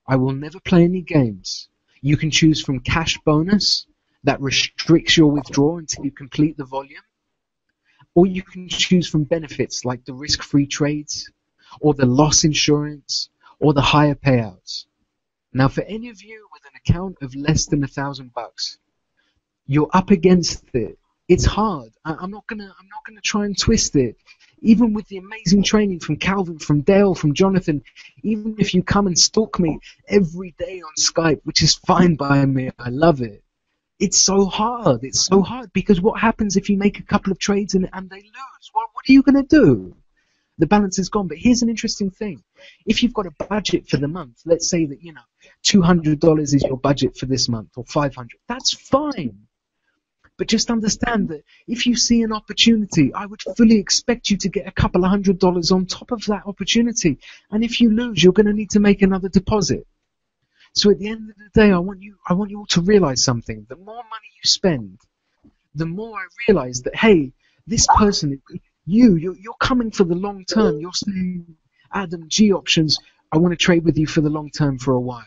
Speaker 2: I will never play any games. You can choose from cash bonus that restricts your withdrawal until you complete the volume, or you can choose from benefits like the risk-free trades, or the loss insurance, or the higher payouts. Now, for any of you with an account of less than $1,000, you're up against it. It's hard. I'm not gonna try and twist it. Even with the amazing training from Calvin, from Dale, from Jonathan, even if you come and stalk me every day on Skype, which is fine by me, I love it. It's so hard. It's so hard because what happens if you make a couple of trades and they lose? Well, what are you going to do? The balance is gone. But here's an interesting thing. If you've got a budget for the month, let's say that, $200 is your budget for this month or $500. That's fine. But just understand that if you see an opportunity, I would fully expect you to get a couple of $100 on top of that opportunity. And if you lose, you're going to need to make another deposit. So at the end of the day, I want you all to realize something. The more money you spend, the more I realize that, hey, this person, you're coming for the long term. You're saying, Adam, G options, I want to trade with you for the long term for a while.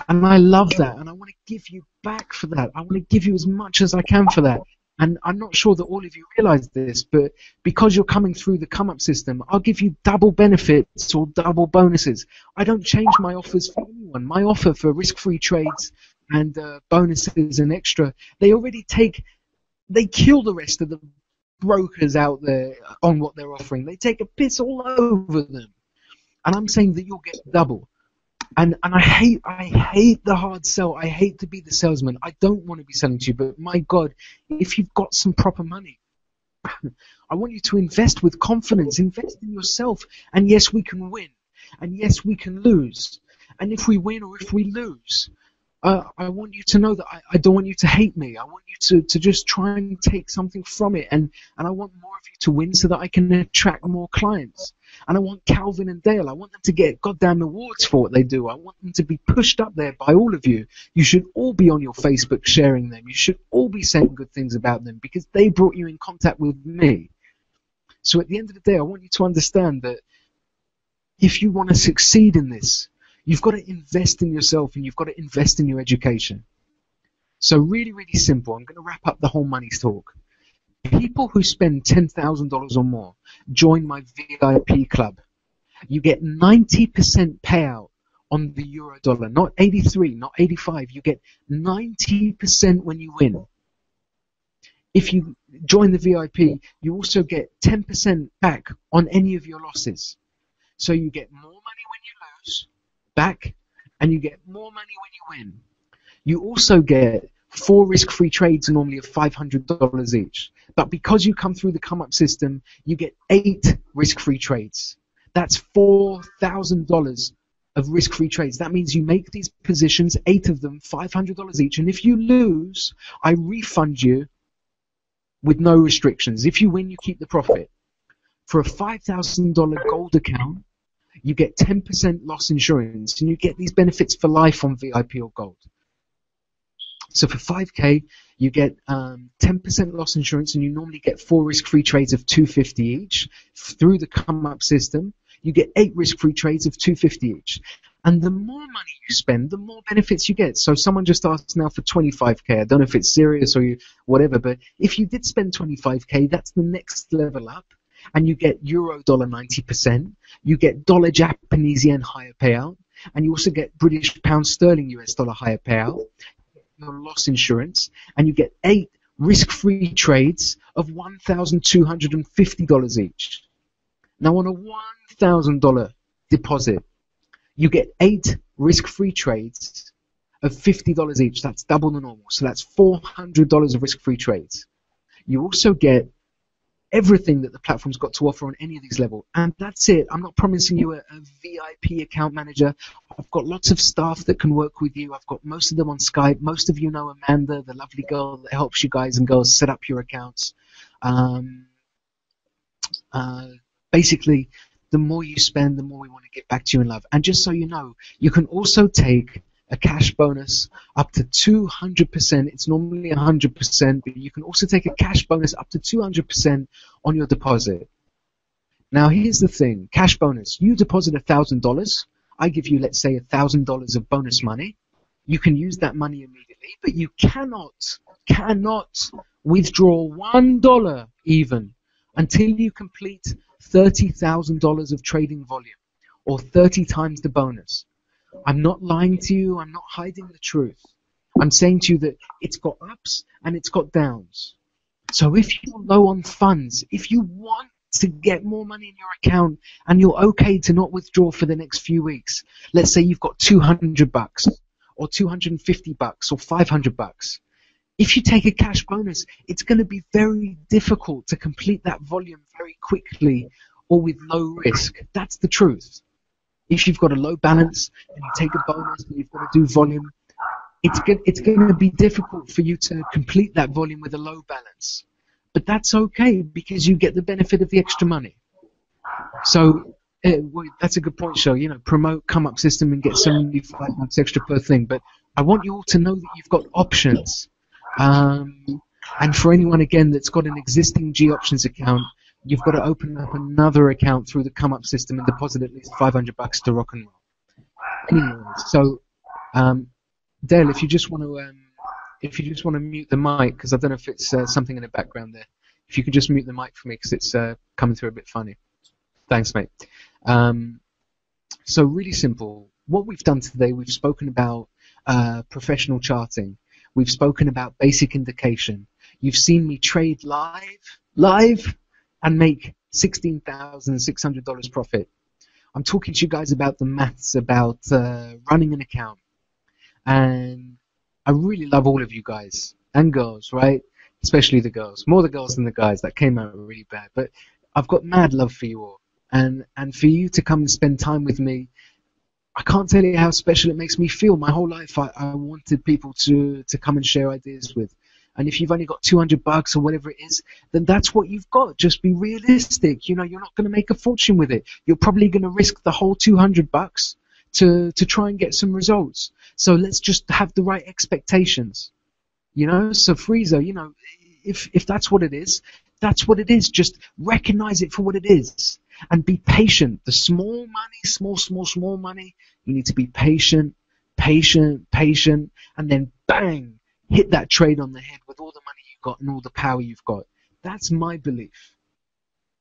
Speaker 2: And I love that, and I want to give you back for that. I want to give you as much as I can for that. And I'm not sure that all of you realize this, but because you're coming through the come-up system, I'll give you double benefits or double bonuses. I don't change my offers for anyone. My offer for risk-free trades and bonuses and extra, they kill the rest of the brokers out there on what they're offering. They take a piss all over them. And I'm saying that you'll get double. And I hate the hard sell. I hate to be the salesman. I don't want to be selling to you, but my God, if you've got some proper money, I want you to invest with confidence. Invest in yourself. And yes, we can win. And yes, we can lose. And if we win or if we lose, I want you to know that I don't want you to hate me. I want you to just try and take something from it. And I want more of you to win so that I can attract more clients. And I want Calvin and Dale, I want them to get goddamn awards for what they do. I want them to be pushed up there by all of you. You should all be on your Facebook sharing them. You should all be saying good things about them because they brought you in contact with me. So at the end of the day, I want you to understand that if you want to succeed in this, you've got to invest in yourself and you've got to invest in your education. So really, really simple. I'm going to wrap up the whole money talk. People who spend $10,000 or more join my VIP club. You get 90% payout on the euro dollar, not 83, not 85. You get 90% when you win. If you join the VIP, you also get 10% back on any of your losses. So you get more money when you lose back, and you get more money when you win. You also get 4 risk-free trades normally of $500 each. But because you come through the come-up system, you get 8 risk-free trades. That's $4,000 of risk-free trades. That means you make these positions, 8 of them, $500 each. And if you lose, I refund you with no restrictions. If you win, you keep the profit. For a $5,000 gold account, you get 10% loss insurance, and you get these benefits for life on VIP or gold. So for 5K, you get 10% loss insurance, and you normally get 4 risk-free trades of $250 each. Through the come-up system, you get 8 risk-free trades of $250 each. And the more money you spend, the more benefits you get. So someone just asked now for 25K. I don't know if it's serious or whatever, but if you did spend 25K, that's the next level up. And you get euro dollar 90%. You get dollar Japanese yen higher payout. And you also get British pound sterling US dollar higher payout. Your loss insurance, and you get 8 risk-free trades of $1,250 each. Now on a $1,000 deposit, you get 8 risk-free trades of $50 each. That's double the normal. So that's $400 of risk-free trades. You also get everything that the platform's got to offer on any of these levels. And that's it. I'm not promising you a VIP account manager. I've got lots of staff that can work with you. I've got most of them on Skype. Most of you know Amanda, the lovely girl that helps you guys and girls set up your accounts. Basically, the more you spend, the more we want to get back to you in love. And just so you know, you can also take a cash bonus up to 200%. It's normally 100%, but you can also take a cash bonus up to 200% on your deposit. Now, here's the thing. Cash bonus. You deposit $1,000. I give you, let's say, $1,000 of bonus money. You can use that money immediately, but you cannot withdraw $1 even until you complete $30,000 of trading volume or 30 times the bonus. I'm not lying to you. I'm not hiding the truth. I'm saying to you that it's got ups and it's got downs. So if you're low on funds, if you want to get more money in your account and you're okay to not withdraw for the next few weeks, let's say you've got $200 or $250 or $500. If you take a cash bonus, it's going to be very difficult to complete that volume very quickly or with low risk. That's the truth. If you've got a low balance and you take a bonus and you've got to do volume, it's going to be difficult for you to complete that volume with a low balance, but that's okay because you get the benefit of the extra money. So well, that's a good point, Show. Promote come up system and get $75 extra per thing. But I want you all to know that you've got options. And for anyone again that's got an existing G options account, you've got to open up another account through the come up system and deposit at least $500 to rock and roll. Anyway, so Dale, if you just want to mute the mic, because I don't know if it's something in the background there. If you could just mute the mic for me, because it's coming through a bit funny. Thanks, mate. So really simple. What we've done today, we've spoken about professional charting. We've spoken about basic indication. You've seen me trade live, and make $16,600 profit. I'm talking to you guys about the maths, about running an account. And I really love all of you guys and girls, right? Especially the girls. More the girls than the guys. That came out really bad. But I've got mad love for you all. And for you to come and spend time with me, I can't tell you how special it makes me feel. My whole life I wanted people to come and share ideas with. And if you've only got $200 or whatever it is, then that's what you've got. Just be realistic. You're not going to make a fortune with it. You're probably going to risk the whole $200 to try and get some results. So let's just have the right expectations. So Freezer, if that's what it is, that's what it is. Just recognize it for what it is and be patient. The small money, small money, you need to be patient, and then bang, hit that trade on the head with all the money you've got and all the power you've got. That's my belief.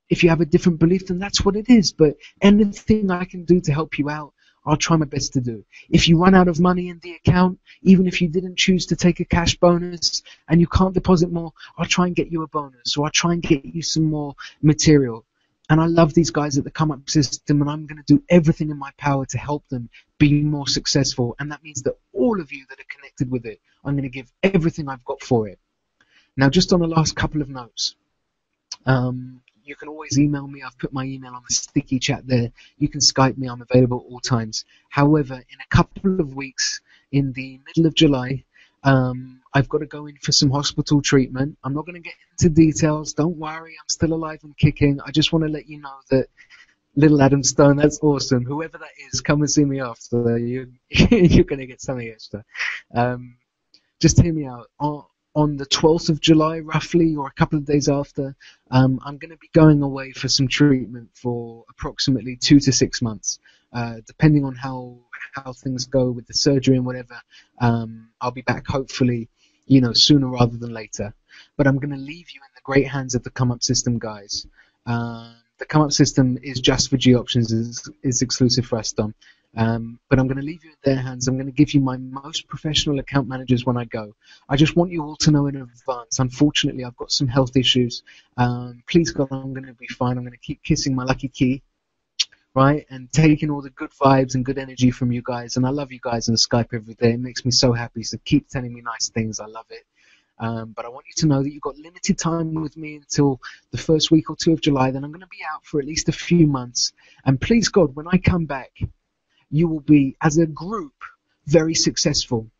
Speaker 2: If you have a different belief, then that's what it is. But anything I can do to help you out, I'll try my best to do. If you run out of money in the account, even if you didn't choose to take a cash bonus and you can't deposit more, I'll try and get you a bonus, or I'll try and get you some more material. And I love these guys at the Come Up system, and I'm going to do everything in my power to help them be more successful. And that means that all of you that are connected with it, I'm going to give everything I've got for it. Now, just on the last couple of notes, you can always email me. I've put my email on the sticky chat there. You can Skype me. I'm available at all times. However, in a couple of weeks, in the middle of July, I've got to go in for some hospital treatment. I'm not going to get into details. Don't worry. I'm still alive and kicking. I just want to let you know that little Adam Stone, that's awesome. Whoever that is, come and see me after. You're going to get something extra. Just hear me out. On the 12th of July, roughly, or a couple of days after, I'm going to be going away for some treatment for approximately 2 to 6 months, depending on how things go with the surgery and whatever. I'll be back, hopefully, sooner rather than later. But I'm going to leave you in the great hands of the Come Up system, guys. The Come Up system is just for G options, is exclusive for us, Dom. But I'm going to leave you in their hands. I'm going to give you my most professional account managers when I go. I just want you all to know in advance. Unfortunately, I've got some health issues. Please God, I'm going to be fine. I'm going to keep kissing my lucky key, right? And taking all the good vibes and good energy from you guys. And I love you guys on Skype every day. It makes me so happy. So keep telling me nice things. I love it. But I want you to know that you've got limited time with me until the first week or two of July. Then I'm going to be out for at least a few months. And please God, when I come back, you will be, as a group, very successful.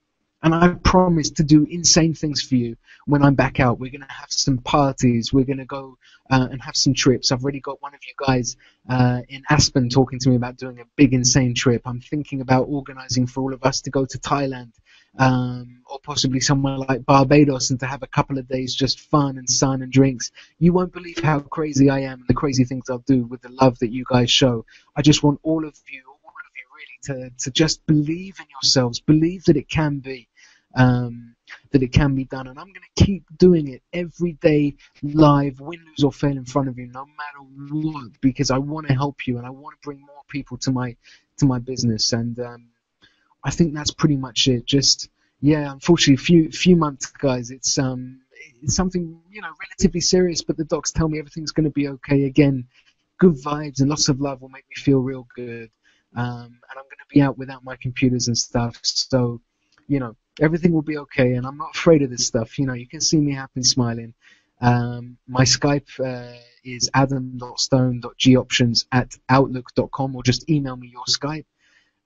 Speaker 2: And I promise to do insane things for you when I'm back out. We're going to have some parties. We're going to go and have some trips. I've already got one of you guys in Aspen talking to me about doing a big, insane trip. I'm thinking about organizing for all of us to go to Thailand or possibly somewhere like Barbados and to have a couple of days just fun and sun and drinks. You won't believe how crazy I am and the crazy things I'll do with the love that you guys show. I just want all of you really to just believe in yourselves, believe that it can be, that it can be done. And I'm going to keep doing it every day, live, win, lose or fail in front of you, no matter what, because I want to help you and I want to bring more people to my business. And I think that's pretty much it. Just, yeah, unfortunately, few months, guys. It's something, relatively serious, but the docs tell me everything's going to be okay. Again, good vibes and lots of love will make me feel real good. And I'm going to be out without my computers and stuff. So, everything will be okay. And I'm not afraid of this stuff. You can see me happy, smiling. My Skype is adam.stone.goptions@outlook.com, or just email me your Skype.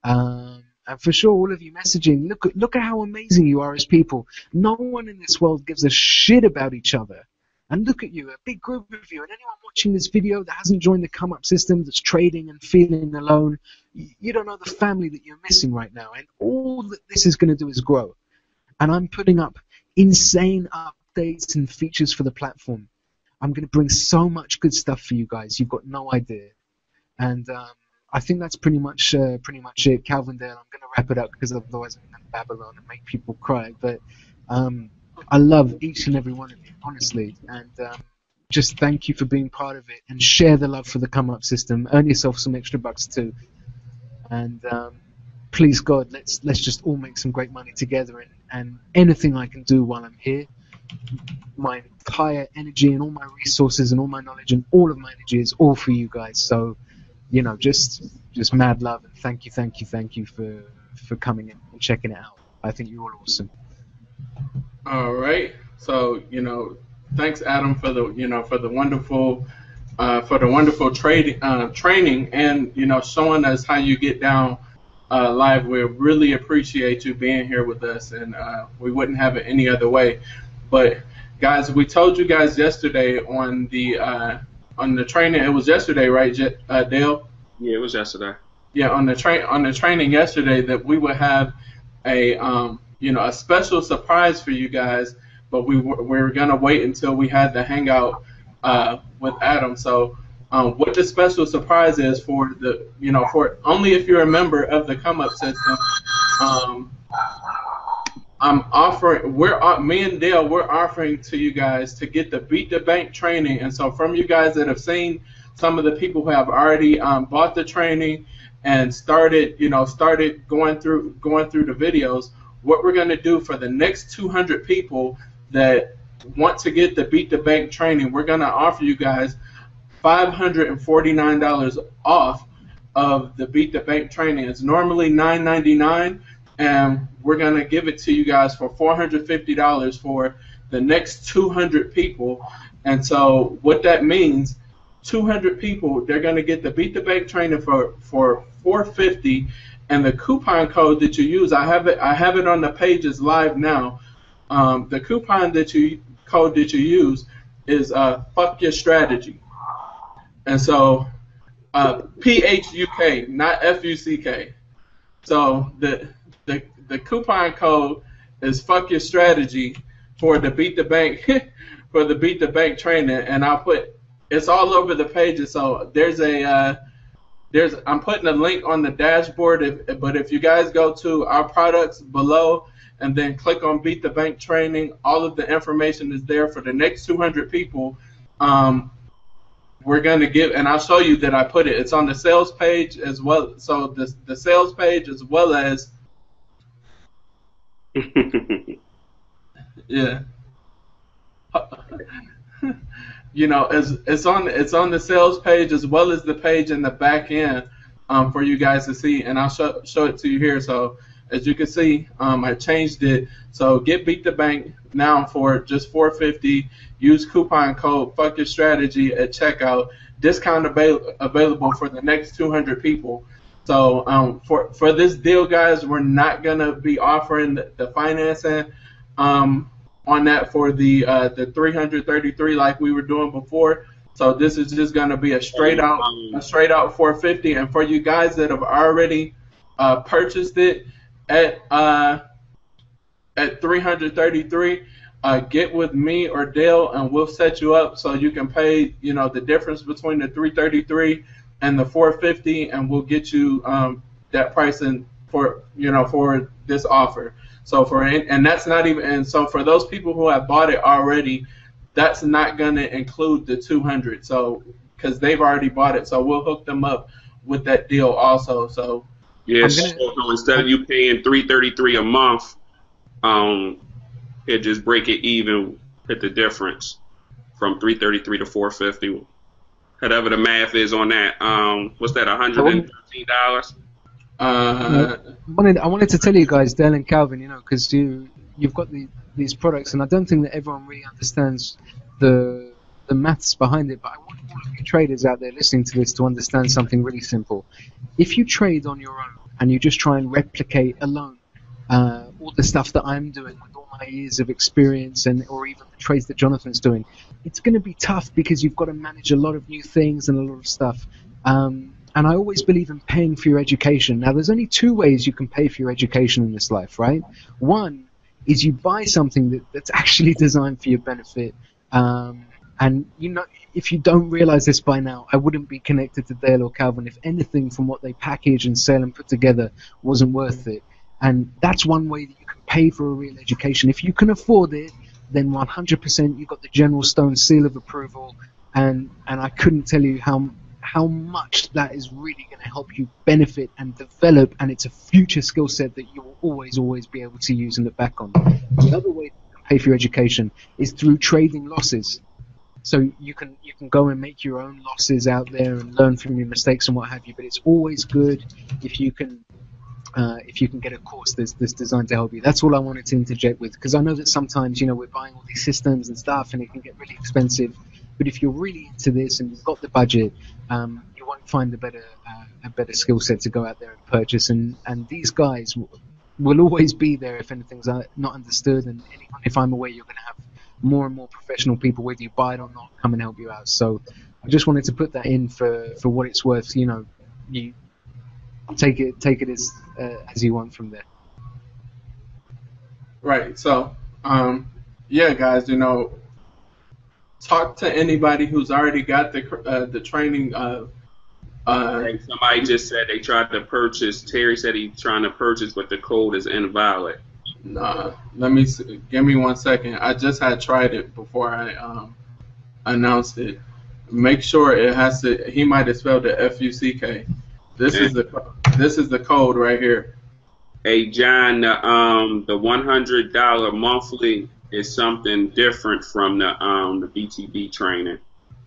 Speaker 2: And And for sure, all of you messaging, look at how amazing you are as people. No one in this world gives a shit about each other. And look at you, a big group of you, and anyone watching this video that hasn't joined the Come Up system, that's trading and feeling alone, you don't know the family that you're missing right now. And all that this is going to do is grow. And I'm putting up insane updates and features for the platform. I'm going to bring so much good stuff for you guys. You've got no idea. And I think that's pretty much it. Calvin, I'm going to wrap it up because otherwise I'm going to babble on and make people cry. But I love each and every one of you, honestly. And just thank you for being part of it. And share the love for the Come Up system. Earn yourself some extra bucks too. And please, God, let's just all make some great money together. And anything I can do while I'm here, my entire energy and all my resources and all my knowledge and all of my energy is all for you guys. So, just mad love, and thank you for coming in and checking it out. I think you're all awesome.
Speaker 1: All right. So, thanks, Adam, for the wonderful training and, showing us how you get down live. We really appreciate you being here with us, and we wouldn't have it any other way. But guys, we told you guys yesterday on the training. It was yesterday, right, Dale? Yeah,
Speaker 3: it was yesterday.
Speaker 1: Yeah, on the training yesterday that we would have a special surprise for you guys, but we were gonna wait until we had the hangout with Adam. So what the special surprise is for for only if you're a member of the Come Up system. Me and Dale, we're offering to you guys to get the Beat the Bank training. And so from you guys that have seen some of the people who have already bought the training and started going through the videos, what we're going to do for the next 200 people that want to get the Beat the Bank training, we're going to offer you guys $549 off of the Beat the Bank training. It's normally $999. And we're going to give it to you guys for $450 for the next 200 people. And so what that means, 200 people, they're going to get the Beat the Bank training for $450, and the coupon code that you use, I have it on the pages live now. The coupon code that you use is Fuck Your Strategy. And so PHUK, not FUCK. So the coupon code is Fuck Your Strategy for the Beat the Bank for the Beat the Bank training, and it's all over the pages. So I'm putting a link on the dashboard. But if you guys go to our products below and then click on Beat the Bank training, all of the information is there for the next 200 people. We're gonna give, and I'll show you that I put it. It's on the sales page as well. So the sales page as well as yeah. It's on the sales page as well as the page in the back end for you guys to see, and I'll show it to you here. So as you can see, I changed it. So get Beat the Bank now for just $450. Use coupon code Fuck Your Strategy at checkout. Discount available for the next 200 people. So for this deal, guys, we're not gonna be offering the financing on that for the 333 like we were doing before. So this is just gonna be a straight out $450. And for you guys that have already purchased it at 333, get with me or Dale, and we'll set you up so you can pay the difference between the 333 and the 450, and we'll get you that pricing for this offer. So that's not even, and so for those people who have bought it already, that's not going to include the 200. So because they've already bought it, so we'll hook them up with that deal also. So
Speaker 3: yes, so instead of you paying $333 a month, it just break it even, hit the difference from $333 to $450. Whatever the math is on that. What's that, $113?
Speaker 2: I wanted to tell you guys, Dale and Calvin, because you've got these products, and I don't think that everyone really understands the maths behind it. But I want all of you traders out there listening to this to understand something really simple. If you trade on your own and you just try and replicate alone all the stuff that I'm doing with all my years of experience, and or even the trades that Jonathan's doing, it's going to be tough because you've got to manage a lot of new things and a lot of stuff. And I always believe in paying for your education. Now, there's only two ways you can pay for your education in this life, right? One is you buy something that's actually designed for your benefit. And you know, if you don't realize this by now, I wouldn't be connected to Dale or Calvin if anything from what they package and sell and put together wasn't worth it. And that's one way that you can pay for a real education. If you can afford it, then 100% you've got the General Stone seal of approval. And I couldn't tell you how much that is really going to help you benefit and develop, and it's a future skill set that you will always be able to use and look back on. The other way to pay for your education is through trading losses. So you can go and make your own losses out there and learn from your mistakes and what have you, but it's always good if you can get a course that's designed to help you. That's all I wanted to interject with, because I know that sometimes, you know, we're buying all these systems and stuff and it can get really expensive. But if you're really into this and you've got the budget, you won't find a better skill set to go out there and purchase. And these guys will always be there if anything's not understood. And if I'm aware, you're going to have more and more professional people, whether you buy it or not, come and help you out. So I just wanted to put that in for what it's worth. You know, you take it as you want from there.
Speaker 1: Right. So, yeah, guys, you know, talk to anybody who's already got the training.
Speaker 3: Somebody just said they tried to purchase. Terry said he's trying to purchase, but the code is invalid.
Speaker 1: Let me see. Give me 1 second. I just had tried it before I announced it. Make sure it has to. He might have spelled it FUCK. This is the code right here.
Speaker 3: Hey John, the $100 monthly is something different from the BTB training.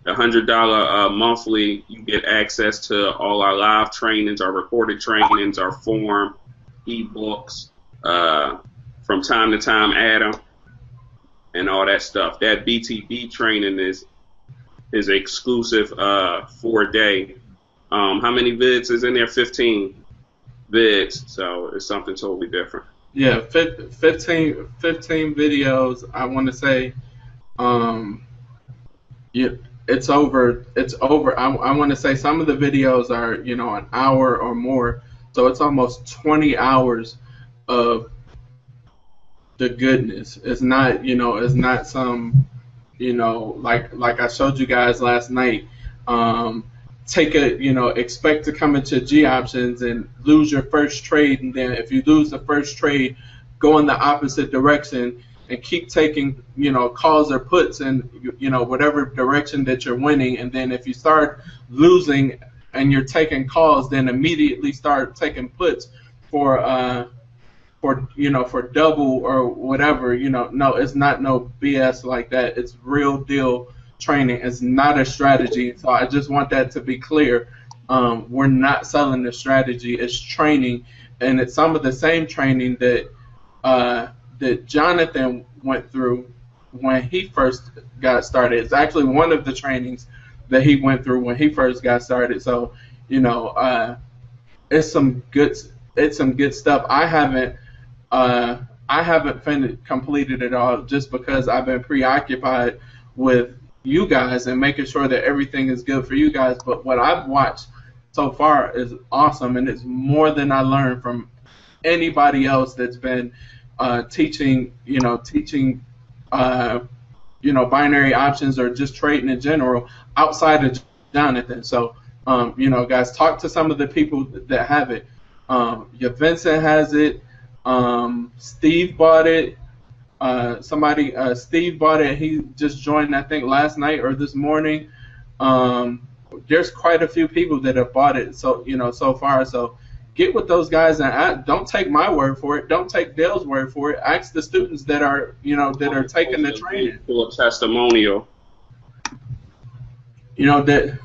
Speaker 3: The $100 monthly, you get access to all our live trainings, our recorded trainings, our form, ebooks, from time to time, Adam, and all that stuff. That BTB training is exclusive 4-day. How many vids is in there? 15 vids. So it's something totally different.
Speaker 1: Yeah, 15 videos. I want to say, yeah, it's over. I want to say some of the videos are, you know, an hour or more. So it's almost 20 hours of the goodness. It's not, you know, it's not some, you know, like I showed you guys last night. Expect to come into G options and lose your first trade, and then if you lose the first trade, go in the opposite direction and keep taking, you know, calls or puts in, you know, whatever direction that you're winning, and then if you start losing and you're taking calls, then immediately start taking puts for double or whatever, you know. No, it's not no BS like that. It's real deal training. It's not a strategy. So I just want that to be clear. We're not selling the strategy. It's training, and it's some of the same training that Jonathan went through when he first got started. It's actually one of the trainings that he went through when he first got started. So, you know, it's some good stuff. I haven't completed it all just because I've been preoccupied with you guys and making sure that everything is good for you guys. But what I've watched so far is awesome, and it's more than I learned from anybody else that's been teaching binary options or just trading in general outside of Jonathan. So, you know, guys, talk to some of the people that have it. Vincent has it. Steve bought it. Steve bought it. He just joined, I think, last night or this morning. There's quite a few people that have bought it. So, you know, so far. So, get with those guys and don't take my word for it. Don't take Dale's word for it. Ask the students that are, you know, that are taking the training.
Speaker 3: For a testimonial.
Speaker 1: You know that,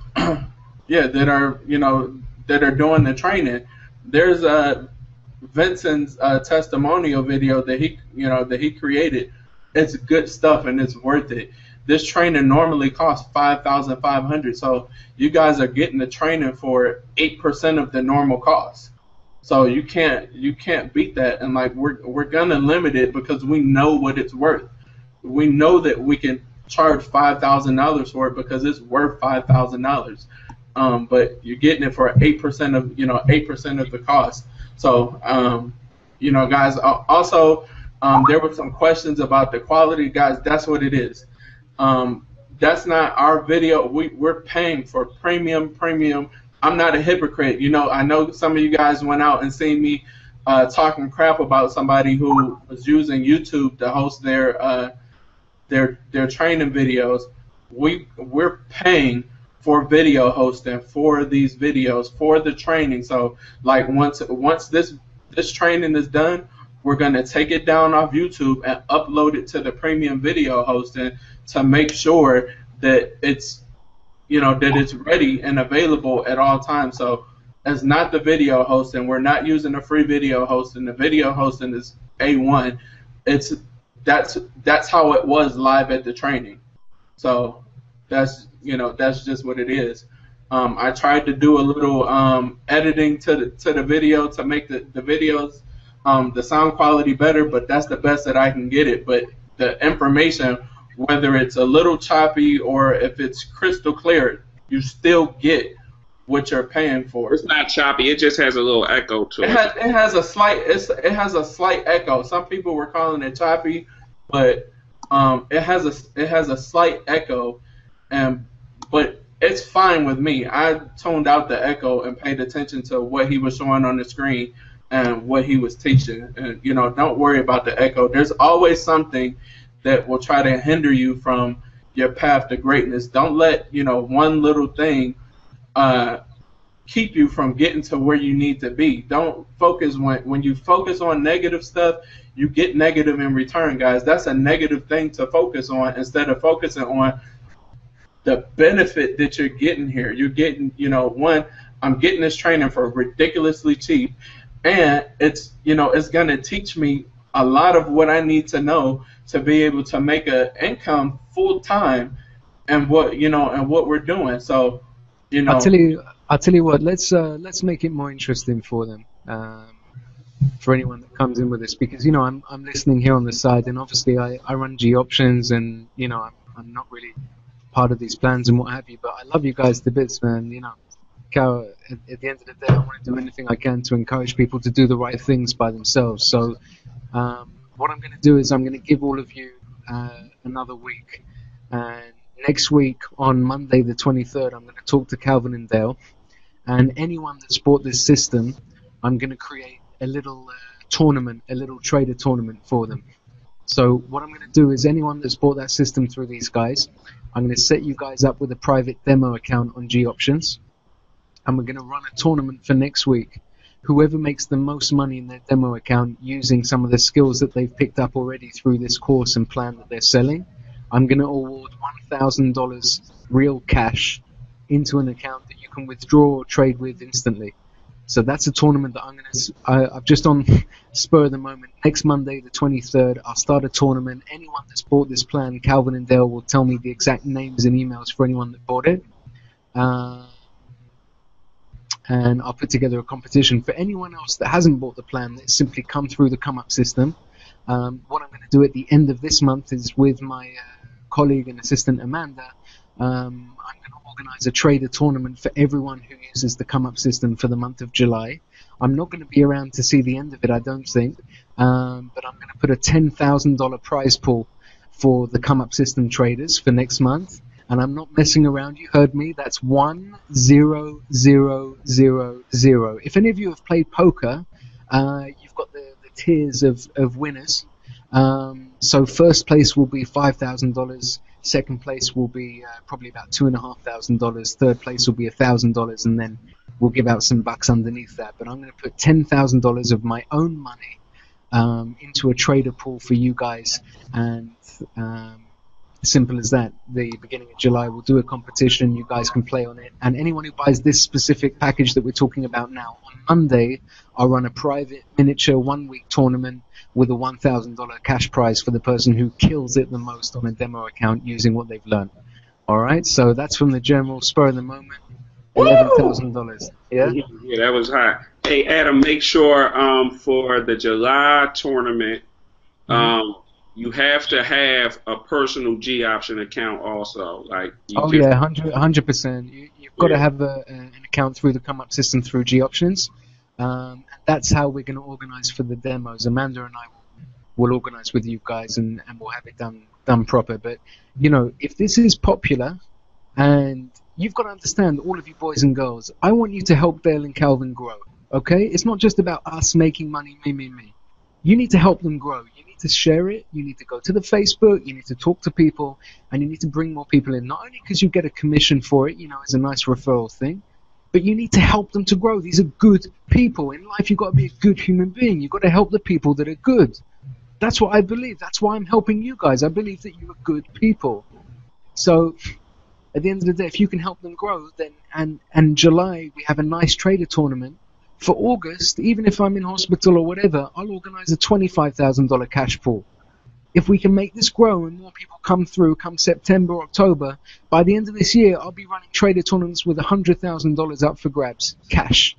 Speaker 1: yeah, that are, you know, that are doing the training. There's Vincent's testimonial video that he created. It's good stuff and it's worth it. This training normally costs $5,500, so you guys are getting the training for 8% of the normal cost. So you can't beat that, and like we're gonna limit it because we know what it's worth. We know that we can charge $5,000 for it because it's worth $5,000. But you're getting it for 8% of 8% of the cost. So guys, also there were some questions about the quality, guys. That's what it is. Um, that's not our video. We're paying for premium. I'm not a hypocrite. I know some of you guys went out and seen me talking crap about somebody who was using YouTube to host their training videos. We're paying for video hosting for these videos for the training. So like once this training is done, we're gonna take it down off YouTube and upload it to the premium video hosting to make sure that it's ready and available at all times. So it's not the video hosting. We're not using a free video hosting. The video hosting is A1. It's that's how it was live at the training. So that's just what it is. I tried to do a little editing to the video to make the videos the sound quality better, but that's the best that I can get it. But the information, whether it's a little choppy or if it's crystal clear, you still get what you're paying for.
Speaker 3: It's not choppy. It just has a little echo to it.
Speaker 1: It has a slight echo. Some people were calling it choppy, but it has a slight echo, but it's fine with me. I toned out the echo and paid attention to what he was showing on the screen and what he was teaching. And don't worry about the echo. There's always something that will try to hinder you from your path to greatness. Don't let one little thing keep you from getting to where you need to be. Don't focus when you focus on negative stuff, you get negative in return, guys. That's a negative thing to focus on instead of focusing on the benefit that you're getting here. You're getting, one, I'm getting this training for ridiculously cheap, and it's going to teach me a lot of what I need to know to be able to make an income full time, and what we're doing. So,
Speaker 2: I'll tell you what. Let's make it more interesting for them, for anyone that comes in with us, because I'm listening here on the side, and obviously I run G options, and I'm not really part of these plans and what have you, but I love you guys to bits, man. Cal, at the end of the day, I want to do anything I can to encourage people to do the right things by themselves. So what I'm going to do is I'm going to give all of you another week, and next week on Monday the 23rd, I'm going to talk to Calvin and Dale, and anyone that's bought this system, I'm going to create a little tournament, a little trader tournament for them. So what I'm going to do is anyone that's bought that system through these guys, I'm going to set you guys up with a private demo account on G Options, and we're going to run a tournament for next week. Whoever makes the most money in their demo account using some of the skills that they've picked up already through this course and plan that they're selling, I'm going to award $1,000 real cash into an account that you can withdraw or trade with instantly. So that's a tournament that I've just on spur of the moment. Next Monday, the 23rd, I'll start a tournament. Anyone that's bought this plan, Calvin and Dale will tell me the exact names and emails for anyone that bought it. And I'll put together a competition. For anyone else that hasn't bought the plan, that's simply come through the Come Up system, what I'm going to do at the end of this month is with my colleague and assistant Amanda, I'm going to organize a trader tournament for everyone who uses the Come Up system for the month of July. I'm not going to be around to see the end of it, I don't think, but I'm going to put a $10,000 prize pool for the Come Up system traders for next month. And I'm not messing around. You heard me. That's 10000. If any of you have played poker, you've got the tiers of winners. So first place will be $5,000. Second place will be probably about $2,500. Third place will be $1,000, and then we'll give out some bucks underneath that. But I'm going to put $10,000 of my own money into a trader pool for you guys, and simple as that. The beginning of July, we'll do a competition. You guys can play on it. And anyone who buys this specific package that we're talking about now, on Monday, I'll run a private miniature 1-week tournament with a $1,000 cash prize for the person who kills it the most on a demo account using what they've learned. All right? So that's from the general spur of the moment, $11,000. Yeah?
Speaker 3: Yeah, that was hot. Hey Adam, make sure for the July tournament, you have to have a personal G option account also. Like you
Speaker 2: Oh
Speaker 3: just
Speaker 2: yeah, 100%. You've got to
Speaker 3: yeah.
Speaker 2: have an account through the come up system through G Options. That's how we're going to organize for the demos. Amanda and I will organize with you guys, and we'll have it done proper. But you know, if this is popular, and you've got to understand, all of you boys and girls, I want you to help Dale and Calvin grow. Okay, it's not just about us making money, me. You need to help them grow. You need to share it. You need to go to the Facebook. You need to talk to people, and you need to bring more people in. Not only because you get a commission for it, you know, it's a nice referral thing, but you need to help them to grow. These are good people. In life, you've got to be a good human being. You've got to help the people that are good. That's what I believe. That's why I'm helping you guys. I believe that you are good people. So at the end of the day, if you can help them grow, then and July we have a nice trader tournament. For August, even if I'm in hospital or whatever, I'll organize a $25,000 cash pool. If we can make this grow and more people come through come September, October, by the end of this year, I'll be running trader tournaments with $100,000 up for grabs, cash.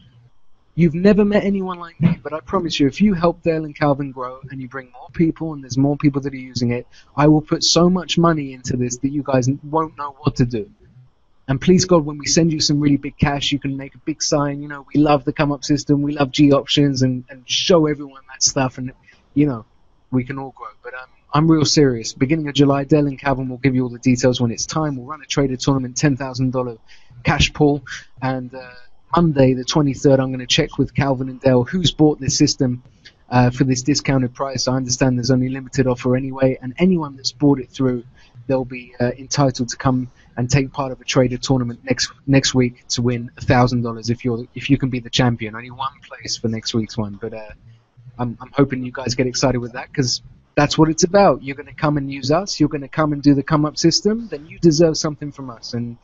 Speaker 2: You've never met anyone like me, but I promise you, if you help Dale and Calvin grow and you bring more people and there's more people that are using it, I will put so much money into this that you guys won't know what to do. And please God, when we send you some really big cash, you can make a big sign, you know, we love the come up system, we love G options, and show everyone that stuff, and, you know, we can all grow. But I'm real serious. Beginning of July, Dale and Calvin will give you all the details when it's time. We'll run a trader tournament, $10,000 cash pool, and Monday, the 23rd, I'm going to check with Calvin and Dale who's bought this system for this discounted price. I understand there's only limited offer anyway, and anyone that's bought it through, they'll be entitled to come and take part of a trader tournament next week to win $1,000 if you can be the champion. Only one place for next week's one, but I'm hoping you guys get excited with that, because that's what it's about. You're going to come and use us. You're going to come and do the come up system. Then you deserve something from us. And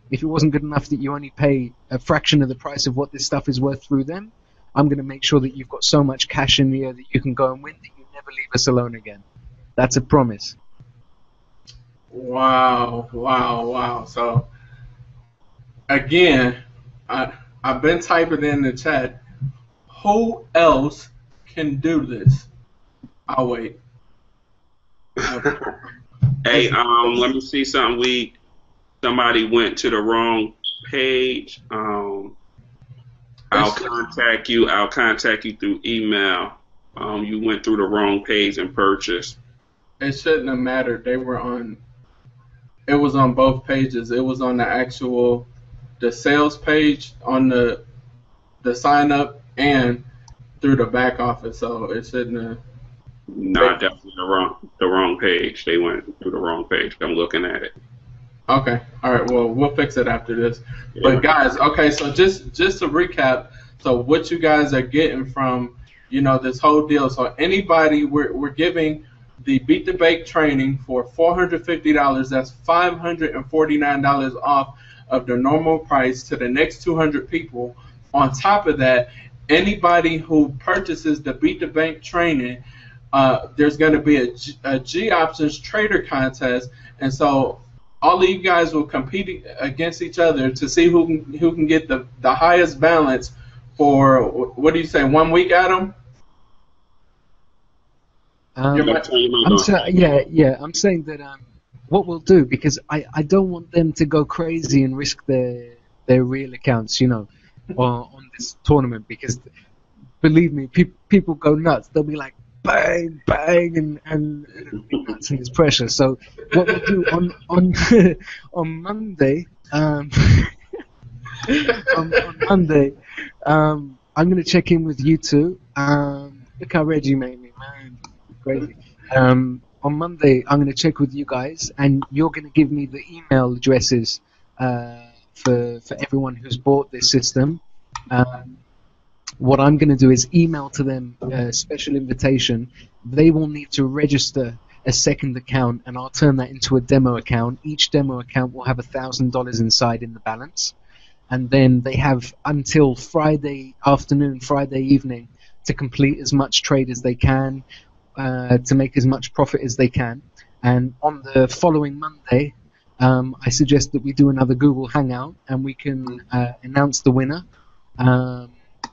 Speaker 2: if it wasn't good enough that you only pay a fraction of the price of what this stuff is worth through them, I'm going to make sure that you've got so much cash in the air that you can go and win that you never leave us alone again. That's a promise.
Speaker 1: Wow. So, again, I've been typing in the chat, who else can do this? I'll wait.
Speaker 3: Hey, let me see something. Somebody went to the wrong page. I'll contact you. I'll contact you through email. You went through the wrong page and purchased.
Speaker 1: It shouldn't have mattered. It was on both pages. It was on the sales page, on the sign up, and through the back office. So it shouldn't have.
Speaker 3: No, definitely the wrong page. They went through the wrong page. I'm looking at it.
Speaker 1: Okay. All right. Well, we'll fix it after this.
Speaker 3: Yeah.
Speaker 1: But guys, okay. So just to recap, so what you guys are getting from, this whole deal. So anybody, we're giving the Beat the Bake training for $450. That's $549 off of the normal price to the next 200 people. On top of that, anybody who purchases the Beat the Bank training, there's going to be a G Options trader contest, and so all of you guys will compete against each other to see who can get the highest balance for, what do you say, 1 week, Adam?
Speaker 2: I'm saying that what we'll do, because I don't want them to go crazy and risk their real accounts, on this tournament, because believe me, people go nuts. They'll be like bang, and it'll be nuts, and there's pressure. So what we'll do on Monday, on Monday, I'm gonna check in with you two. Look how Reggie made me, man. Crazy. On Monday, I'm going to check with you guys, and you're going to give me the email addresses for everyone who's bought this system. What I'm going to do is email to them a special invitation. They will need to register a second account, and I'll turn that into a demo account. Each demo account will have $1,000 inside in the balance, and then they have until Friday afternoon, Friday evening, to complete as much trade as they can, to make as much profit as they can. And on the following Monday, I suggest that we do another Google Hangout, and we can announce the winner.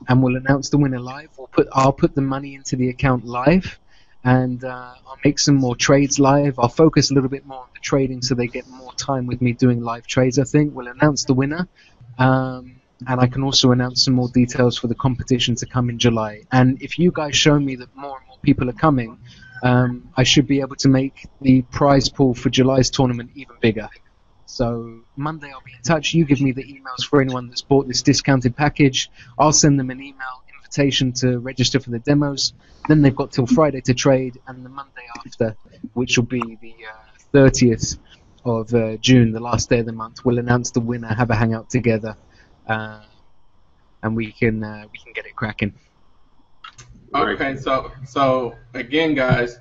Speaker 2: and we'll announce the winner live. I'll put the money into the account live, and I'll make some more trades live. I'll focus a little bit more on the trading so they get more time with me doing live trades. I think we'll announce the winner, and I can also announce some more details for the competition to come in July. And if you guys show me that more and more people are coming, I should be able to make the prize pool for July's tournament even bigger. So Monday I'll be in touch. You give me the emails for anyone that's bought this discounted package. I'll send them an email invitation to register for the demos. Then they've got till Friday to trade, and the Monday after, which will be the 30th of June, the last day of the month, we'll announce the winner, have a hangout together, and we can get it cracking.
Speaker 1: Okay, so again, guys,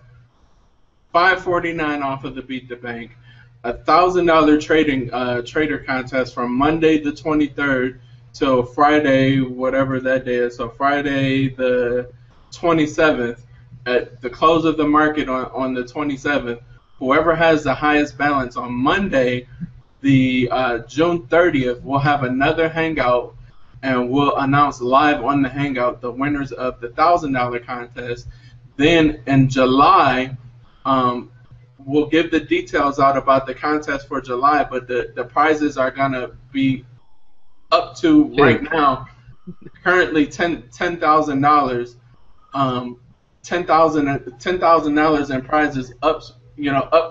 Speaker 1: $549 off of the Beat the Bank, $1,000 trading trader contest from Monday the 23rd till Friday, whatever that day is. So Friday the 27th, at the close of the market on the 27th, whoever has the highest balance on Monday, the June 30th, we'll have another hangout, and we'll announce live on the hangout the winners of the $1,000 contest. Then in July, we'll give the details out about the contest for July, but the prizes are gonna be up to right now, currently $10,000, $10,000 in prizes up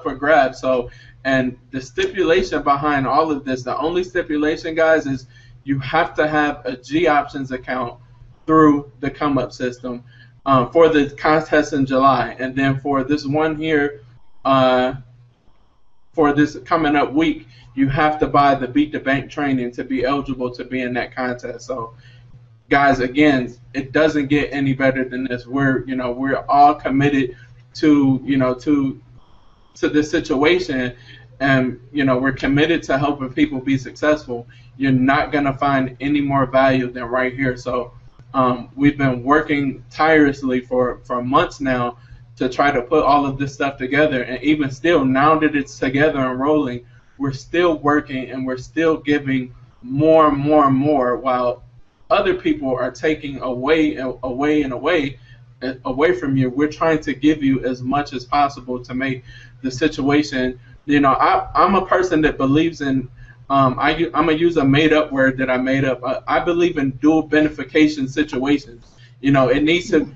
Speaker 1: for grabs. So, and the stipulation behind all of this, the only stipulation, guys, is you have to have a G Options account through the Come Up system for the contest in July. And then for this one here, for this coming up week, you have to buy the Beat the Bank training to be eligible to be in that contest. So, guys, again, it doesn't get any better than this. We're all committed to this situation, and we're committed to helping people be successful. You're not gonna find any more value than right here. So we've been working tirelessly for months now to try to put all of this stuff together, and even still, now that it's together and rolling, we're still working and we're still giving more and more and more, while other people are taking away from you. We're trying to give you as much as possible to make the situation. I'm a person that believes in, I'm gonna use a made-up word that I made up. I believe in dual benefication situations. It needs to,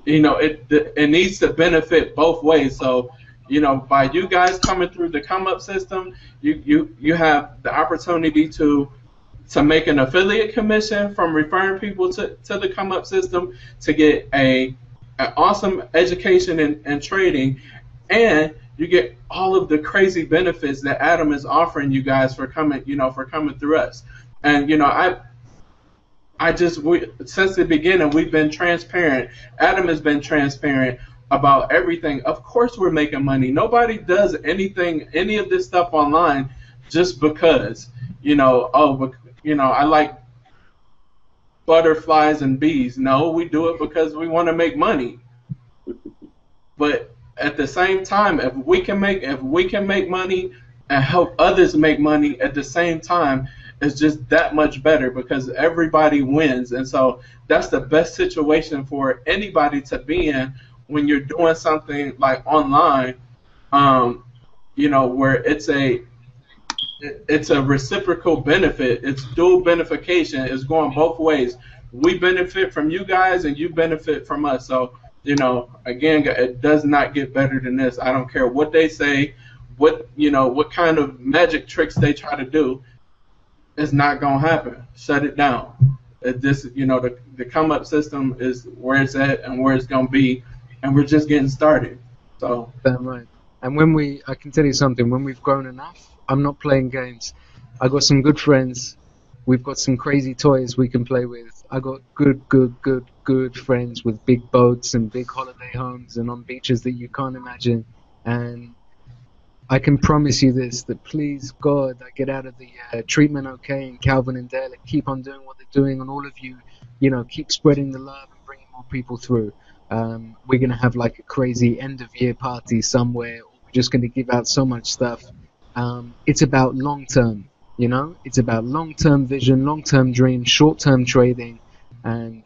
Speaker 1: it needs to benefit both ways. So, by you guys coming through the Come Up system, you have the opportunity to make an affiliate commission from referring people to the Come Up system, to get an awesome education in trading, and you get all of the crazy benefits that Adam is offering you guys for coming through us. And since the beginning, we've been transparent. Adam has been transparent about everything. Of course we're making money. Nobody does any of this stuff online just because, I like butterflies and bees. No, we do it because we want to make money. But at the same time, if we can make money and help others make money at the same time, it's just that much better, because everybody wins. And so that's the best situation for anybody to be in when you're doing something like online, where it's a reciprocal benefit. It's dual benefication. It's going both ways. We benefit from you guys, and you benefit from us. So, again, it does not get better than this. I don't care what they say, what kind of magic tricks they try to do. It's not gonna happen. Shut it down. The Come Up system is where it's at and where it's gonna be, and we're just getting started. So.
Speaker 2: Damn right. And I can tell you something. When we've grown enough, I'm not playing games. I got some good friends. We've got some crazy toys we can play with. I got good friends with big boats and big holiday homes and on beaches that you can't imagine. And I can promise you this, that please God, I get out of the treatment okay in Calvin and Dale, and keep on doing what they're doing, and all of you, keep spreading the love and bringing more people through. We're going to have like a crazy end of year party somewhere. We're just going to give out so much stuff. It's about long term, it's about long term vision, long term dreams, short term trading. And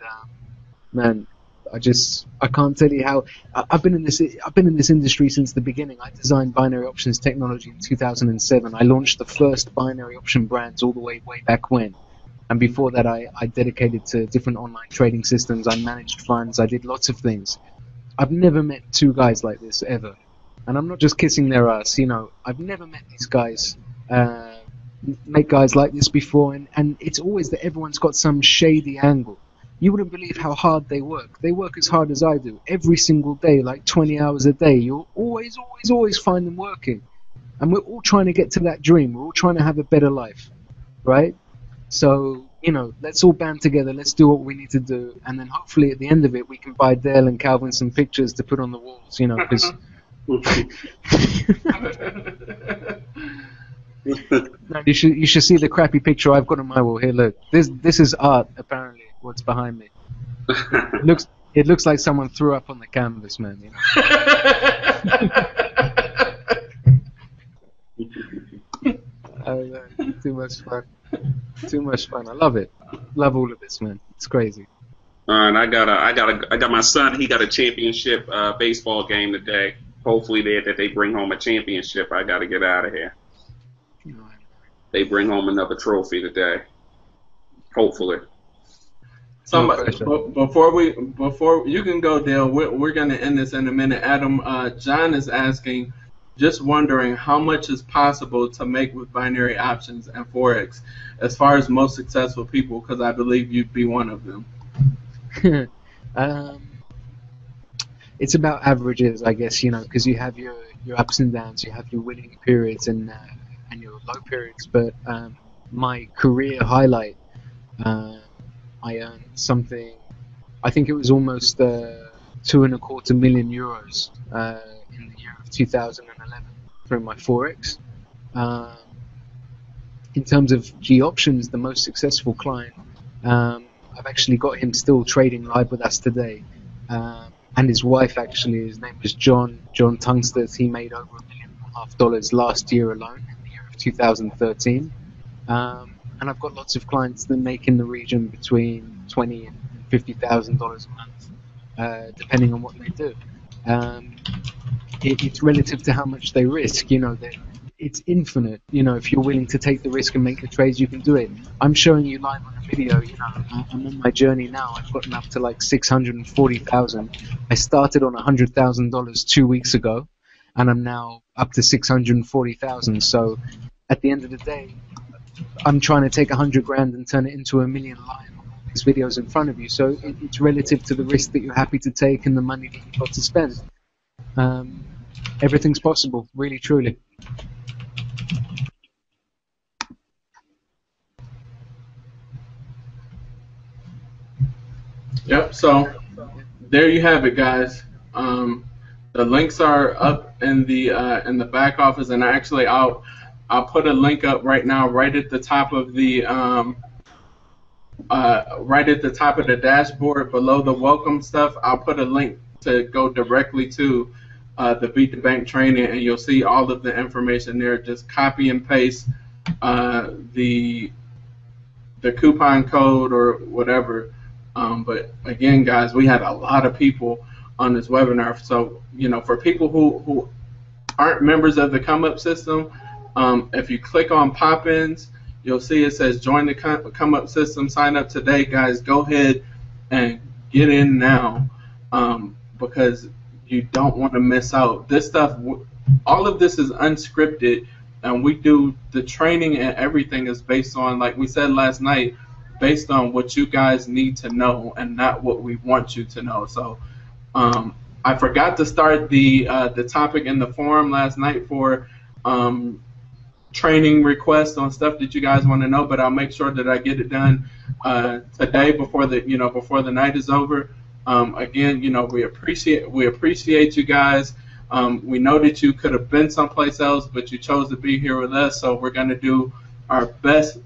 Speaker 2: man, I can't tell you how I've been in this industry since the beginning. I designed binary options technology in 2007. I launched the first binary option brands all the way back when. And before that, I dedicated to different online trading systems. I managed funds. I did lots of things. I've never met two guys like this ever. And I'm not just kissing their ass, you know. I've never met these guys, met guys like this before. And it's always that everyone's got some shady angle. You wouldn't believe how hard they work. They work as hard as I do every single day, like 20 hours a day. You'll always find them working. And we're all trying to get to that dream. We're all trying to have a better life, right? So, you know, let's all band together. Let's do what we need to do. And then hopefully at the end of it, we can buy Dale and Calvin some pictures to put on the walls, you know, because... No, you should see the crappy picture I've got on my wall. Here, look. This is art, apparently, what's behind me. It looks like someone threw up on the canvas, man. You know? Too much fun. Too much fun. I love it. Love all of this, man. It's crazy.
Speaker 3: And I got my son. He got a championship baseball game today. Hopefully, they bring home a championship. I got to get out of here. They bring home another trophy today. Hopefully.
Speaker 1: Somebody, before you can go, Dale. We're gonna end this in a minute. Adam, John is asking, just wondering how much is possible to make with binary options and Forex, as far as most successful people, because I believe you'd be one of them.
Speaker 2: It's about averages, I guess, you know, because you have your ups and downs, you have your winning periods and your low periods. But my career highlight, I earned something. I think it was almost €2.25 million in the year of 2011 through my Forex. In terms of G options, the most successful client, I've actually got him still trading live with us today. And his wife, actually, his name was John Tungsters. He made over $1.5 million last year alone, in the year of 2013. And I've got lots of clients that make in the region between $20,000 and $50,000 a month, depending on what they do. It's relative to how much they risk. You know, it's infinite. You know, if you're willing to take the risk and make the trades, you can do it. I'm showing you live on a video. You know, I'm on my journey now. I've gotten up to like 640,000. I started on $100,000 2 weeks ago, and I'm now up to 640,000. So, at the end of the day, I'm trying to take 100 grand and turn it into $1 million live on all these videos in front of you. So it's relative to the risk that you're happy to take and the money that you've got to spend. Everything's possible, really, truly.
Speaker 1: Yep. So there you have it, guys. The links are up in the back office, and actually I'll put a link up right now, right at the top of the dashboard below the welcome stuff. I'll put a link to go directly to the Beat the Bank training, and you'll see all of the information there. Just copy and paste the coupon code or whatever. But again, guys, we had a lot of people on this webinar. So, you know, for people who aren't members of the Come Up system, if you click on pop-ins, you'll see it says join the Come Up system, sign up today. Guys, go ahead and get in now, because you don't want to miss out. This stuff, all of this is unscripted, and we do the training, and everything is based on, like we said last night, based on what you guys need to know and not what we want you to know. So I forgot to start the topic in the forum last night for training requests on stuff that you guys want to know, but I'll make sure that I get it done today before the night is over. Again, you know, we appreciate you guys. We know that you could have been someplace else, but you chose to be here with us, so we're going to do our best,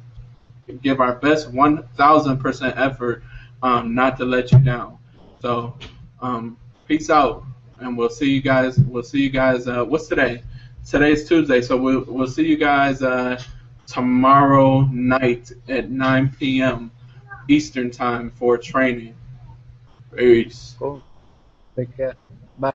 Speaker 1: give our best 1,000% effort not to let you down. So peace out, and we'll see you guys. What's today? Today's Tuesday, so we'll see you guys tomorrow night at 9 p.m. Eastern time for training. Peace.
Speaker 2: Cool. Take care. Bye.